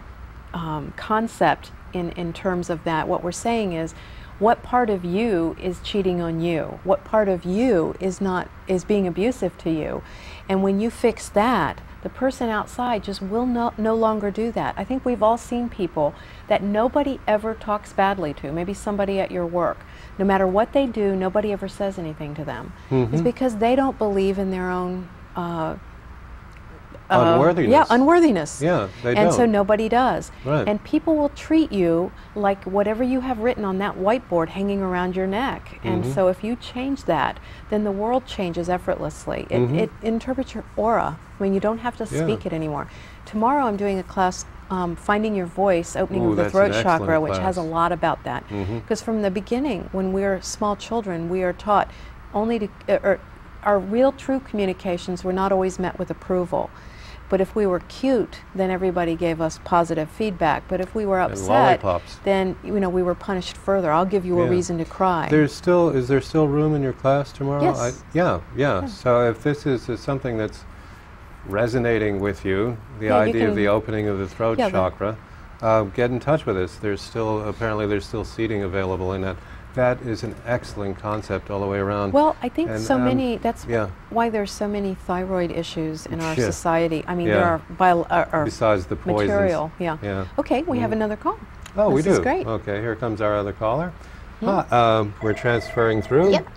[SPEAKER 2] concept in terms of that, what we're saying is, what part of you is cheating on you? What part of you is being abusive to you? And when you fix that, the person outside just will no longer do that. I think we've all seen people that nobody ever talks badly to, maybe somebody at your work. No matter what they do, nobody ever says anything to them. It's because they don't believe in their own
[SPEAKER 1] unworthiness.
[SPEAKER 2] Yeah, unworthiness.
[SPEAKER 1] Yeah, they
[SPEAKER 2] and
[SPEAKER 1] don't.
[SPEAKER 2] so nobody does.
[SPEAKER 1] Right.
[SPEAKER 2] And people will treat you like whatever you have written on that whiteboard hanging around your neck. And so if you change that, then the world changes effortlessly. It interprets your aura. I mean, you don't have to speak it anymore. Tomorrow I'm doing a class, Finding Your Voice, opening of the throat chakra, which has a lot about that. Because from the beginning, when we're small children, we are taught only to, our real true communications were not always met with approval. But if we were cute, then everybody gave us positive feedback. But if we were upset, then we were punished further. I'll give you a reason to cry.
[SPEAKER 1] Is there still room in your class tomorrow?
[SPEAKER 2] Yes.
[SPEAKER 1] Yeah. So if this is something that's resonating with you, the idea of the opening of the throat chakra, get in touch with us. Apparently there's still seating available in that. That is an excellent concept all the way around.
[SPEAKER 2] Well, I think that's why there's so many thyroid issues in our society. I mean, there are
[SPEAKER 1] besides the poisons.
[SPEAKER 2] Material. Yeah. Okay, we have another call.
[SPEAKER 1] Oh, we do?
[SPEAKER 2] This is great.
[SPEAKER 1] Okay, here comes our other caller. We're transferring through. Yep.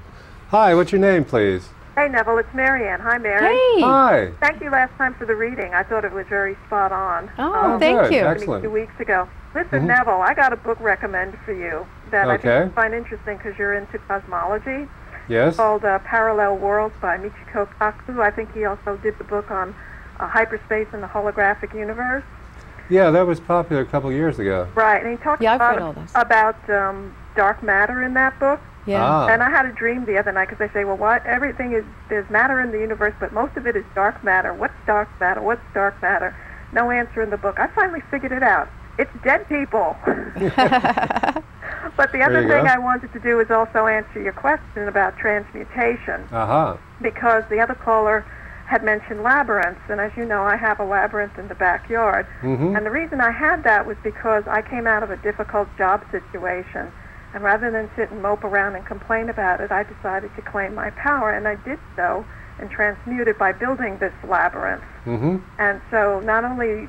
[SPEAKER 1] Hi, what's your name, please?
[SPEAKER 6] Hey, Neville, it's Mary Ann. Hi, Mary.
[SPEAKER 2] Hey.
[SPEAKER 1] Hi.
[SPEAKER 6] Thank you last time for the reading. I thought it was very spot on.
[SPEAKER 2] Oh, thank you.
[SPEAKER 1] Excellent.
[SPEAKER 6] 2 weeks ago. Listen, Neville, I got a book recommended for you that I think you find interesting because you're into cosmology.
[SPEAKER 1] Yes.
[SPEAKER 6] It's called Parallel Worlds by Michiko Kaku. I think he also did the book on hyperspace and the holographic universe.
[SPEAKER 1] Yeah, that was popular a couple years ago.
[SPEAKER 6] Right, and he talks about dark matter in that book.
[SPEAKER 2] Yeah.
[SPEAKER 6] And I had a dream the other night because they say, well, there's matter in the universe, but most of it is dark matter. What's dark matter? What's dark matter? No answer in the book. I finally figured it out. It's dead people. But the other thing I wanted to do is also answer your question about transmutation. Because the other caller had mentioned labyrinths, and as you know, I have a labyrinth in the backyard. And the reason I had that was because I came out of a difficult job situation. And rather than sit and mope around and complain about it, I decided to claim my power, and I did so and transmute it by building this labyrinth. And so not only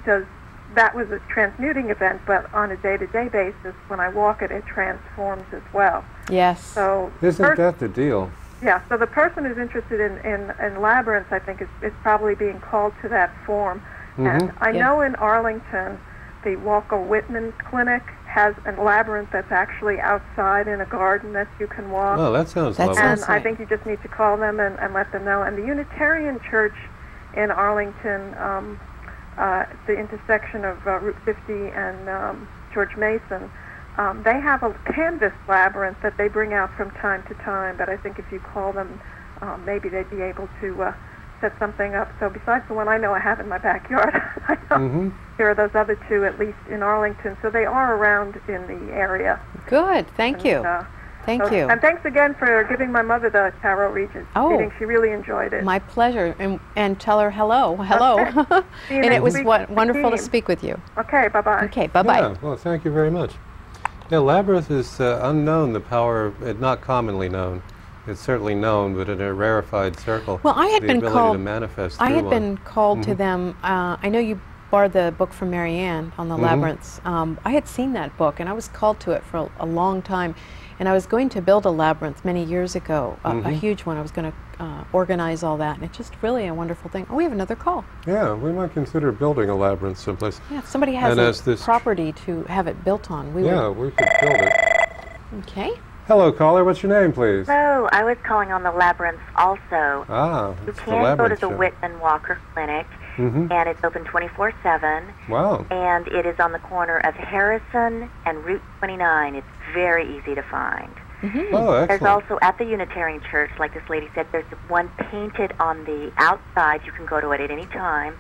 [SPEAKER 6] that was a transmuting event, but on a day-to-day basis, when I walk it, it transforms as well.
[SPEAKER 2] Yes.
[SPEAKER 6] So
[SPEAKER 1] isn't that the deal?
[SPEAKER 6] Yeah, so the person who's interested in labyrinths, I think, is probably being called to that form. And I know in Arlington, the Walker Whitman Clinic has a labyrinth that's actually outside in a garden that you can walk.
[SPEAKER 1] Oh, that sounds lovely.
[SPEAKER 6] And I think you just need to call them and let them know. And the Unitarian Church in Arlington, the intersection of Route 50 and George Mason, they have a canvas labyrinth that they bring out from time to time. But I think if you call them, maybe they'd be able to set something up. So besides the one I know I have in my backyard, I know here are those other two, at least in Arlington. So they are around in the area.
[SPEAKER 2] Good. Thank you. Thank you.
[SPEAKER 6] And thanks again for giving my mother the tarot reading. She really enjoyed it.
[SPEAKER 2] My pleasure. And tell her hello. Hello.
[SPEAKER 6] Okay.
[SPEAKER 2] And it was wonderful to speak with you.
[SPEAKER 6] Okay, bye-bye.
[SPEAKER 2] Okay, bye-bye.
[SPEAKER 1] Yeah, well, thank you very much. Yeah, Labyrinth is unknown, the power, not commonly known. It's certainly known, but in a rarefied circle.
[SPEAKER 2] Well, I had been called
[SPEAKER 1] to manifest
[SPEAKER 2] I had been called to them. I know you borrowed the book from Mary Ann on the labyrinths. I had seen that book, and I was called to it for a long time. And I was going to build a labyrinth many years ago, a huge one. I was going to organize all that, and it's just really a wonderful thing. Oh, we have another call.
[SPEAKER 1] Yeah, we might consider building a labyrinth someplace.
[SPEAKER 2] Yeah, if somebody has a property to have it built on, we
[SPEAKER 1] could build it.
[SPEAKER 2] Okay.
[SPEAKER 1] Hello, caller. What's your name, please?
[SPEAKER 3] Hello, I was calling on the labyrinth also.
[SPEAKER 1] You
[SPEAKER 3] can go to the Whitman Walker Clinic, and it's open 24/7.
[SPEAKER 1] Wow.
[SPEAKER 3] And it is on the corner of Harrison and Route 29. It's very easy to find.
[SPEAKER 1] Oh, excellent.
[SPEAKER 3] There's also at the Unitarian Church, like this lady said, there's one painted on the outside. You can go to it at any time.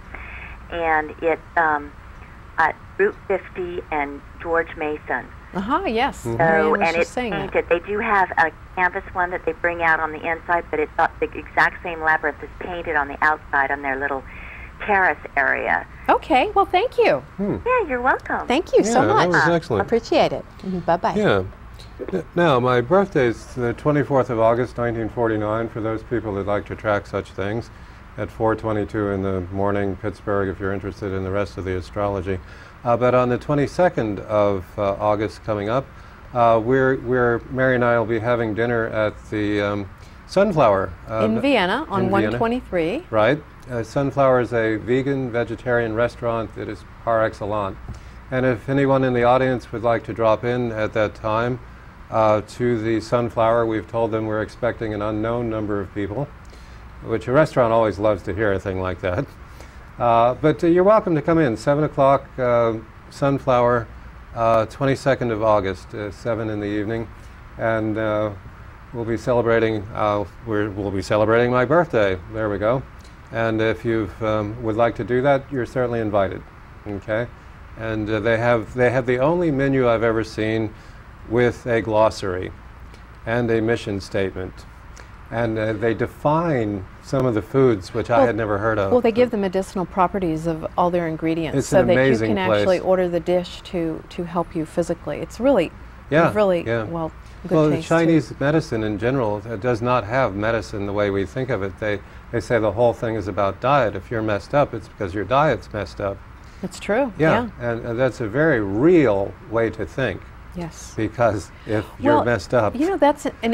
[SPEAKER 3] And it's at Route 50 and George Mason.
[SPEAKER 2] Yes.
[SPEAKER 3] So, and it's painted. They do have a canvas one that they bring out on the inside, but it's the exact same labyrinth is painted on the outside on their little terrace area.
[SPEAKER 2] Okay, well, thank you.
[SPEAKER 3] Yeah, you're welcome.
[SPEAKER 2] Thank you so much.
[SPEAKER 1] That was excellent.
[SPEAKER 2] Appreciate it. Bye-bye.
[SPEAKER 1] Yeah. Now, my birthday is the 24th of August, 1949, for those people that like to track such things, at 4:22 in the morning, Pittsburgh, if you're interested in the rest of the astrology. But on the 22nd of August coming up, Mary and I will be having dinner at the Sunflower.
[SPEAKER 2] In Vienna, on 123.
[SPEAKER 1] Right. Sunflower is a vegan, vegetarian restaurant that is par excellence. And if anyone in the audience would like to drop in at that time to the Sunflower, we've told them we're expecting an unknown number of people, which a restaurant always loves to hear a thing like that. But you're welcome to come in, 7 o'clock, Sunflower, 22nd of August, 7 in the evening. And we'll be celebrating my birthday. There we go. And if you would like to do that, you're certainly invited. Okay, and they have the only menu I've ever seen with a glossary and a mission statement, and they define some of the foods which I had never heard of.
[SPEAKER 2] Well, they give the medicinal properties of all their ingredients,
[SPEAKER 1] it's
[SPEAKER 2] so
[SPEAKER 1] an
[SPEAKER 2] that you
[SPEAKER 1] amazing
[SPEAKER 2] can
[SPEAKER 1] place.
[SPEAKER 2] actually order the dish to help you physically. It's really, well.
[SPEAKER 1] Well, the Chinese medicine in general does not have medicine the way we think of it. They say the whole thing is about diet. If you're messed up, it's because your diet's messed up.
[SPEAKER 2] It's true.
[SPEAKER 1] Yeah. And that's a very real way to think.
[SPEAKER 2] Yes.
[SPEAKER 1] Because if you're messed up.
[SPEAKER 2] You know, that's an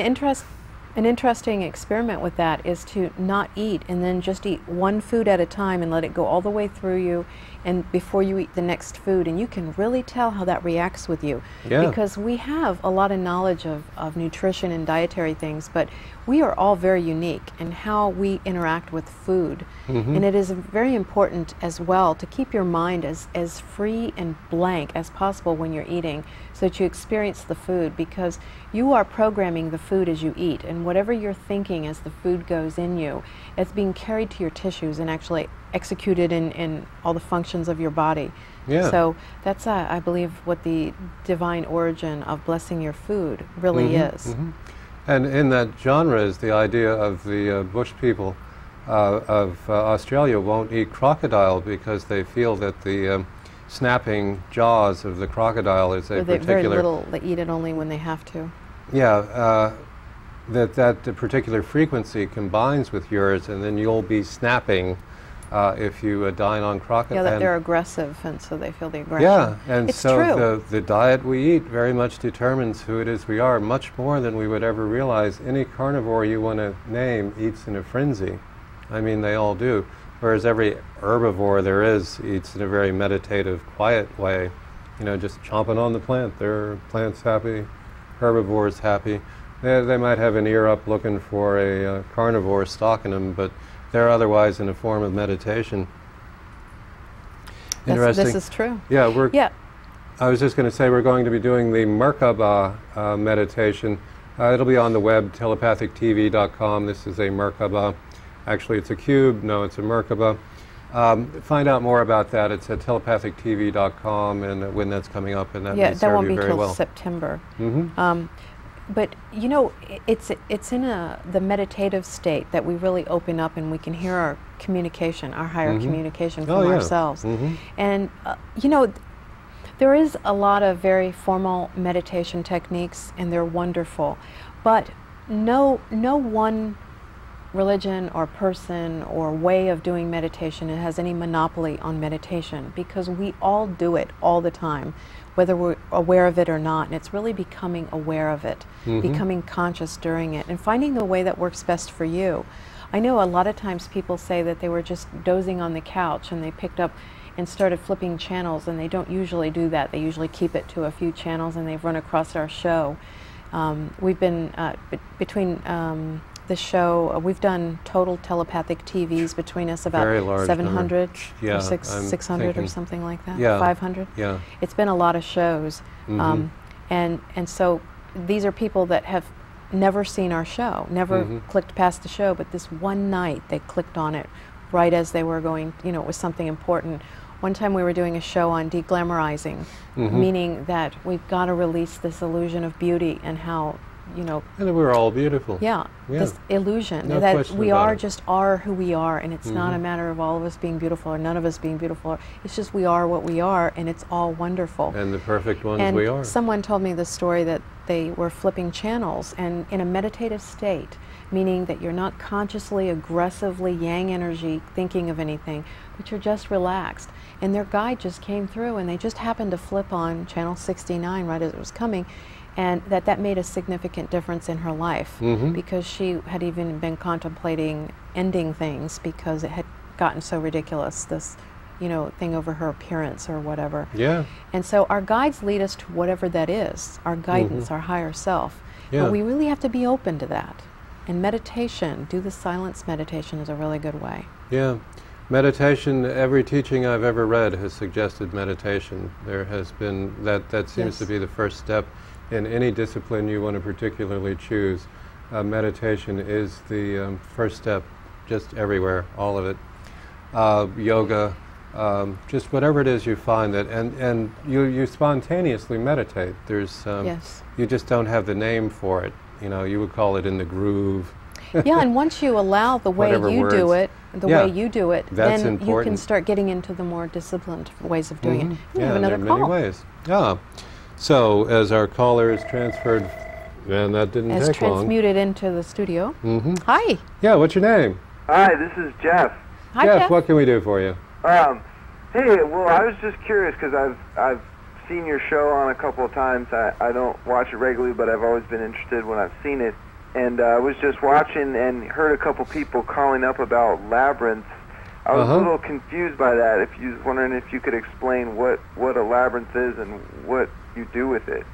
[SPEAKER 2] interesting experiment with that, is to not eat and then just eat one food at a time and let it go all the way through you, and before you eat the next food, and you can really tell how that reacts with you.
[SPEAKER 1] Yeah.
[SPEAKER 2] Because we have a lot of knowledge of nutrition and dietary things, but we are all very unique in how we interact with food. And it is very important as well to keep your mind as free and blank as possible when you're eating, so that you experience the food, because you are programming the food as you eat, and whatever you're thinking as the food goes in you, it's being carried to your tissues and actually executed in all the functions of your body.
[SPEAKER 1] Yeah.
[SPEAKER 2] So that's, I believe, what the divine origin of blessing your food really is.
[SPEAKER 1] And in that genre is the idea of the bush people of Australia won't eat crocodile because they feel that the snapping jaws of the crocodile is a particular...
[SPEAKER 2] Very little, they eat it only when they have to.
[SPEAKER 1] Yeah, that particular frequency combines with yours, and then you'll be snapping if you dine on crocodile.
[SPEAKER 2] Yeah, that they're aggressive, and so they feel the aggression.
[SPEAKER 1] Yeah, and
[SPEAKER 2] it's
[SPEAKER 1] so
[SPEAKER 2] true.
[SPEAKER 1] The diet we eat very much determines who it is we are, much more than we would ever realize. Any carnivore you want to name eats in a frenzy. I mean, they all do. Whereas every herbivore there is eats in a very meditative, quiet way. You know, just chomping on the plant. Their plant's happy, herbivores happy. They might have an ear up looking for a carnivore stalking them, but they're otherwise in a form of meditation. Interesting.
[SPEAKER 2] This is true.
[SPEAKER 1] Yeah, I was just going to say we're going to be doing the Merkaba meditation. It'll be on the web, telepathictv.com. This is a Merkaba. Actually, it's a cube. No, it's a Merkaba. Find out more about that. It's at telepathictv.com, and when that's coming up, and that may serve you very well.
[SPEAKER 2] That won't be till September. But you know, it's in the meditative state that we really open up and we can hear our communication, our higher communication from ourselves. And you know, there is a lot of very formal meditation techniques, and they're wonderful, but no one religion or person or way of doing meditation has any monopoly on meditation, because we all do it all the time, whether we're aware of it or not. And it's really becoming aware of it, becoming conscious during it, and finding the way that works best for you. I know a lot of times people say that they were just dozing on the couch and they picked up and started flipping channels, and they don't usually do that. They usually keep it to a few channels, and they've run across our show. We've been between the show, we've done total telepathic TVs between us about 700 or 600 or something like that. 500. It's been a lot of shows, and so these are people that have never seen our show, never clicked past the show, but this one night they clicked on it right as they were going. You know, it was something important. One time we were doing a show on deglamorizing, meaning that we've got to release this illusion of beauty, and how, you know,
[SPEAKER 1] and we're all beautiful.
[SPEAKER 2] This illusion that we are just are who we are, and it's not a matter of all of us being beautiful or none of us being beautiful. It's just we are what we are, and it's all wonderful.
[SPEAKER 1] And the perfect ones we are.
[SPEAKER 2] Someone told me the story that they were flipping channels, and in a meditative state, meaning that you're not consciously, aggressively, yang energy thinking of anything, but you're just relaxed. And their guide just came through, and they just happened to flip on channel 69 right as it was coming, and that made a significant difference in her life, because she had even been contemplating ending things because it had gotten so ridiculous, this, you know, thing over her appearance or whatever. And so our guides lead us to whatever that is, our guidance, our higher self. But we really have to be open to that. And meditation, do the silence meditation, is a really good way.
[SPEAKER 1] Meditation, every teaching I've ever read has suggested meditation. There has been, that seems to be the first step in any discipline you want to particularly choose. Meditation is the first step, just everywhere, all of it. Yoga, just whatever it is you find that, and you spontaneously meditate. There's, you just don't have the name for it. You know, you would call it in the groove.
[SPEAKER 2] And once you allow the way you do it, way you do it, then
[SPEAKER 1] important.
[SPEAKER 2] You can start getting into the more disciplined ways of doing it. We have
[SPEAKER 1] there
[SPEAKER 2] another
[SPEAKER 1] are many ways. So as our caller is transferred, and that didn't take long.
[SPEAKER 2] As transmuted into the studio. Hi.
[SPEAKER 1] What's your name?
[SPEAKER 7] Hi, this is Jeff.
[SPEAKER 2] Hi, Jeff.
[SPEAKER 1] What can we do for you?
[SPEAKER 7] Hey, well, I was just curious because I've seen your show on a couple of times. I don't watch it regularly, but I've always been interested when I've seen it. And I was just watching and heard a couple people calling up about Labyrinth. I was a little confused by that. If you was wondering if you could explain what a labyrinth is and what you do with it.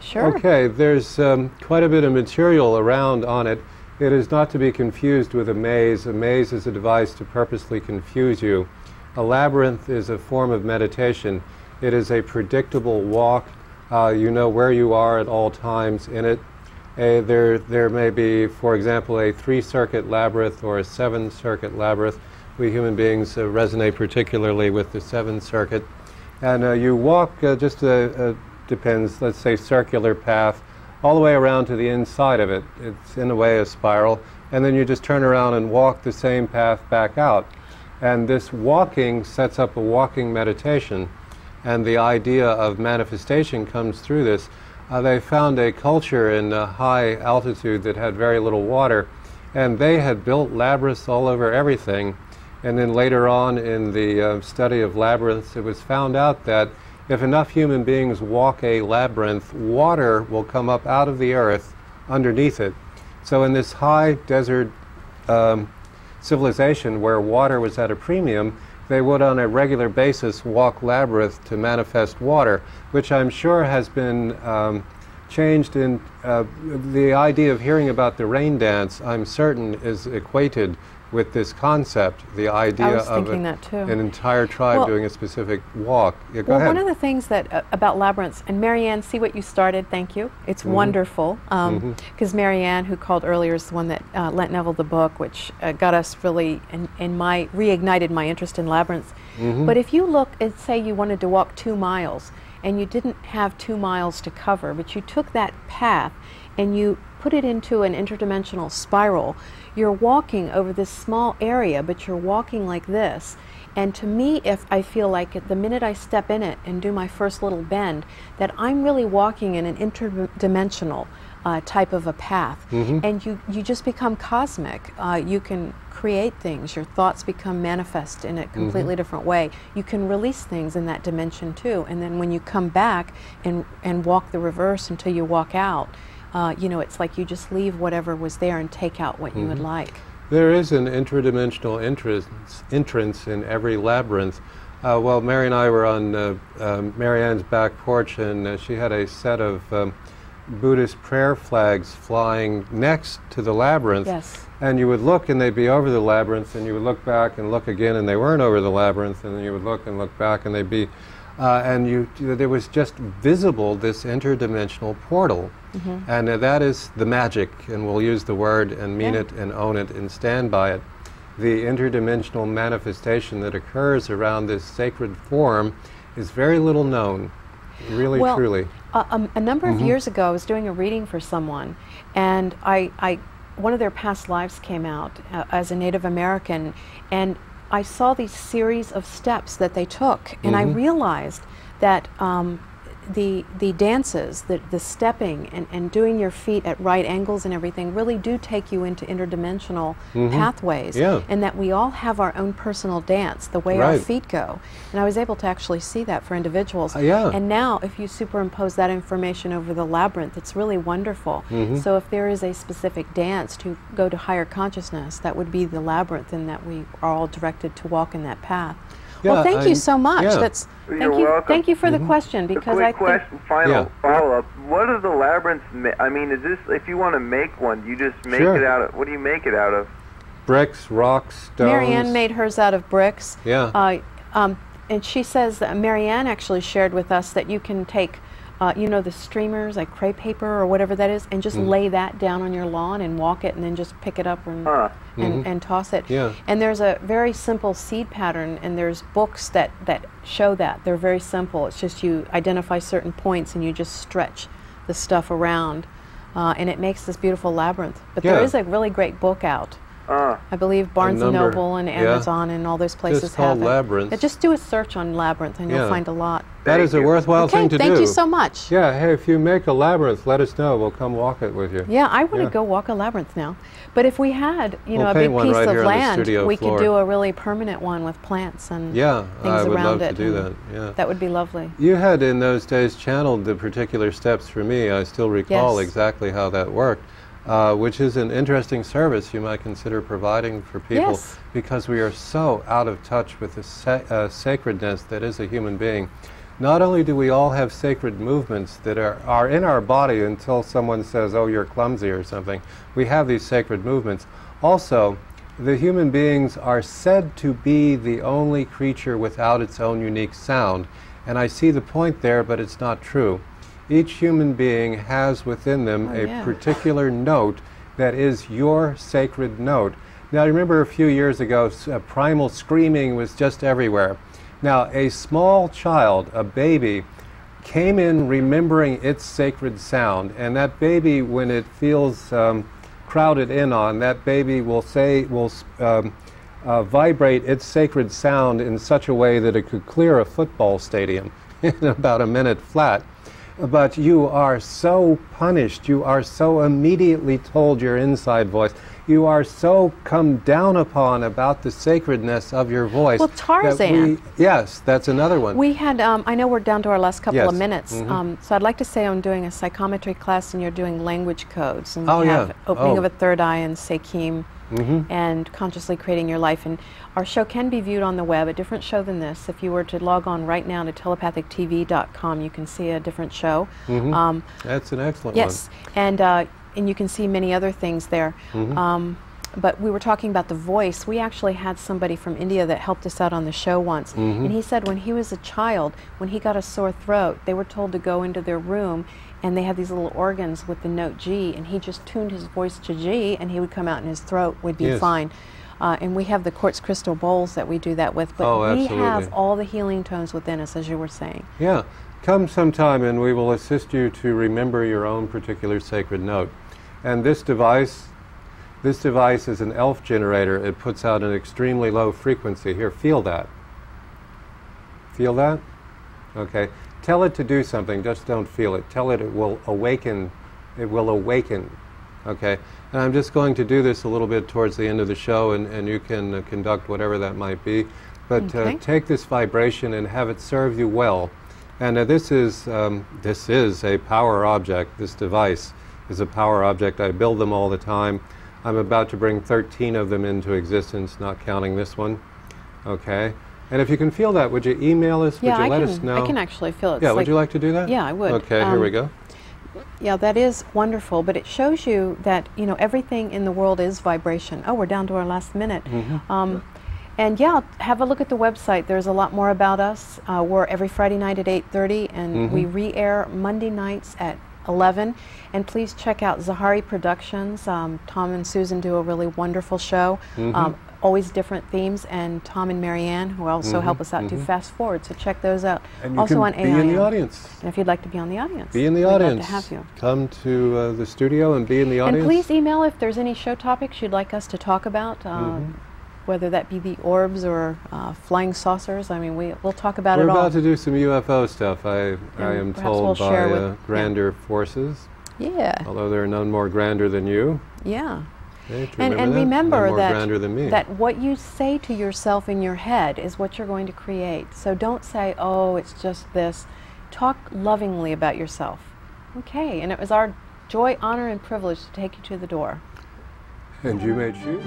[SPEAKER 2] Sure.
[SPEAKER 1] Okay, there's quite a bit of material around on it. It is not to be confused with a maze. A maze is a device to purposely confuse you. A labyrinth is a form of meditation. It is a predictable walk. You know where you are at all times in it. There may be, for example, a 3-circuit labyrinth or a 7-circuit labyrinth. We human beings resonate particularly with the 7th circuit. And you walk depends, let's say, circular path all the way around to the inside of it. It's in a way a spiral. And then you just turn around and walk the same path back out. And this walking sets up a walking meditation. And the idea of manifestation comes through this. They found a culture in high altitude that had very little water, and they had built labyrinths all over everything. And then later on in the study of labyrinths, it was found out that if enough human beings walk a labyrinth, water will come up out of the earth underneath it. So in this high desert civilization where water was at a premium, they would on a regular basis walk labyrinth to manifest water, which I'm sure has been changed in the idea of hearing about the rain dance, I'm certain is equated with this concept, the idea of an entire tribe doing a specific walk. Yeah, go ahead.
[SPEAKER 2] One of the things that about labyrinths, and Mary Ann, see what you started, thank you. It's wonderful, because Mary Ann, who called earlier, is the one that lent Neville the book, which got us really, reignited my interest in labyrinths. But if you look and say you wanted to walk 2 miles, and you didn't have 2 miles to cover, but you took that path and you put it into an interdimensional spiral, you're walking over this small area, but you're walking like this. And to me, if I feel like the minute I step in it and do my first little bend, that I'm really walking in an interdimensional type of a path. And you just become cosmic. You can create things. Your thoughts become manifest in a completely different way. You can release things in that dimension too. And then when you come back and walk the reverse until you walk out, you know, it's like you just leave whatever was there and take out what you would like.
[SPEAKER 1] There is an interdimensional entrance in every labyrinth. Well, Mary and I were on Mary Ann's back porch, and she had a set of Buddhist prayer flags flying next to the labyrinth.
[SPEAKER 2] Yes.
[SPEAKER 1] And you would look and they'd be over the labyrinth, and you would look back and look again and they weren't over the labyrinth, and then you would look and look back and they'd be, there was just visible this interdimensional portal. And that is the magic, and we'll use the word and mean it and own it and stand by it. The interdimensional manifestation that occurs around this sacred form is very little known, really, truly.
[SPEAKER 2] A number of years ago, I was doing a reading for someone, and one of their past lives came out as a Native American, and I saw these series of steps that they took, and I realized that the dances, the stepping and doing your feet at right angles and everything really do take you into interdimensional pathways, and that we all have our own personal dance, the way our feet go. And I was able to actually see that for individuals. And now if you superimpose that information over the labyrinth, it's really wonderful. So if there is a specific dance to go to higher consciousness, that would be the labyrinth, and that we are all directed to walk in that path. Well, thank you so much. Thank you for the question, because I think
[SPEAKER 7] final follow-up. What do the labyrinths I mean, is this, if you want to make one, you just make it out of, what do you make it out of?
[SPEAKER 1] Bricks, rocks, stones.
[SPEAKER 2] Mary Ann made hers out of bricks. And she says that Mary Ann actually shared with us that you can take you know, the streamers, like crepe paper or whatever that is, and just lay that down on your lawn and walk it, and then just pick it up and toss it. And there's a very simple seed pattern, and there's books that show that. They're very simple. It's just you identify certain points and you just stretch the stuff around, and it makes this beautiful labyrinth. But there is a really great book out. I believe Barnes & Noble and Amazon and all those places
[SPEAKER 1] just have it.
[SPEAKER 2] Labyrinth. Just do a search on Labyrinth and you'll find a lot.
[SPEAKER 1] That is a worthwhile thing to do.
[SPEAKER 2] Thank you so much.
[SPEAKER 1] Yeah, hey, if you make a labyrinth, let us know. We'll come walk it with you.
[SPEAKER 2] Yeah, I want to go walk a labyrinth now. But if we had, you know, a big piece of land, we could do a really permanent one with plants and things around it.
[SPEAKER 1] I would love to do that. Yeah,
[SPEAKER 2] that would be lovely.
[SPEAKER 1] You had in those days channeled the particular steps for me. I still recall exactly how that worked. Which is an interesting service you might consider providing for people, because we are so out of touch with the sacredness that is a human being. Not only do we all have sacred movements that are in our body until someone says, oh, you're clumsy or something. We have these sacred movements. Also, the human beings are said to be the only creature without its own unique sound. And I see the point there, but it's not true. Each human being has within them a particular note that is your sacred note. Now, I remember a few years ago, primal screaming was just everywhere. Now, a small child, a baby, came in remembering its sacred sound, and that baby, when it feels crowded in on, that baby will vibrate its sacred sound in such a way that it could clear a football stadium in about a minute flat. But you are so punished, you are so immediately told your inside voice, you are so come down upon about the sacredness of your voice.
[SPEAKER 2] Well, Tarzan.
[SPEAKER 1] Yes, that's another one.
[SPEAKER 2] We had, I know we're down to our last couple of minutes, so I'd like to say I'm doing a psychometry class and you're doing language codes. And we have opening of a third eye and Sekim. And consciously creating your life. And our show can be viewed on the web, a different show than this. If you were to log on right now to telepathictv.com, you can see a different show.
[SPEAKER 1] That's an excellent one.
[SPEAKER 2] Yes, and you can see many other things there. but we were talking about the voice. We actually had somebody from India that helped us out on the show once, and he said when he was a child, when he got a sore throat, they were told to go into their room, and they had these little organs with the note G, and he just tuned his voice to G, and he would come out and his throat would be fine. And we have the quartz crystal bowls that we do that with, but we have all the healing tones within us, as you were saying.
[SPEAKER 1] Yeah. Come sometime and we will assist you to remember your own particular sacred note. And this device is an ELF generator. It puts out an extremely low frequency. Here, feel that. Feel that? Okay. Tell it to do something, just don't feel it. Tell it it will awaken. It will awaken. Okay. And I'm just going to do this a little bit towards the end of the show, and you can conduct whatever that might be. But take this vibration and have it serve you well. And this is a power object. This device is a power object. I build them all the time. I'm about to bring 13 of them into existence, not counting this one. Okay. And if you can feel that, would you email us?
[SPEAKER 2] Yeah,
[SPEAKER 1] would you let us know?
[SPEAKER 2] I can actually feel it.
[SPEAKER 1] Yeah, would you like to do that?
[SPEAKER 2] Yeah, I would.
[SPEAKER 1] Okay, here we go.
[SPEAKER 2] Yeah, that is wonderful, but it shows you that, you know, everything in the world is vibration. Oh, we're down to our last minute. And yeah, have a look at the website. There's a lot more about us. We're every Friday night at 8:30, and we re-air Monday nights at 11. And please check out Zahari Productions. Tom and Susan do a really wonderful show. Always different themes, and Tom and Mary Ann, who also help us out, do Fast Forward. So check those out.
[SPEAKER 1] And you
[SPEAKER 2] also
[SPEAKER 1] can
[SPEAKER 2] on
[SPEAKER 1] be in the audience.
[SPEAKER 2] And if you'd like to be on the audience,
[SPEAKER 1] be in the
[SPEAKER 2] we'd
[SPEAKER 1] audience.
[SPEAKER 2] love to have you.
[SPEAKER 1] Come to the studio and be in the audience.
[SPEAKER 2] And please email if there's any show topics you'd like us to talk about. Whether that be the orbs or flying saucers. I mean, we'll talk about it all.
[SPEAKER 1] We're about to do some UFO stuff, I am told, by grander forces.
[SPEAKER 2] Yeah.
[SPEAKER 1] Although there are none more grander than you.
[SPEAKER 2] Yeah.
[SPEAKER 1] Okay,
[SPEAKER 2] and remember
[SPEAKER 1] that
[SPEAKER 2] what you say to yourself in your head is what you're going to create. So don't say, oh, it's just this. Talk lovingly about yourself. Okay, and it was our joy, honor, and privilege to take you to the door.
[SPEAKER 1] And you may choose.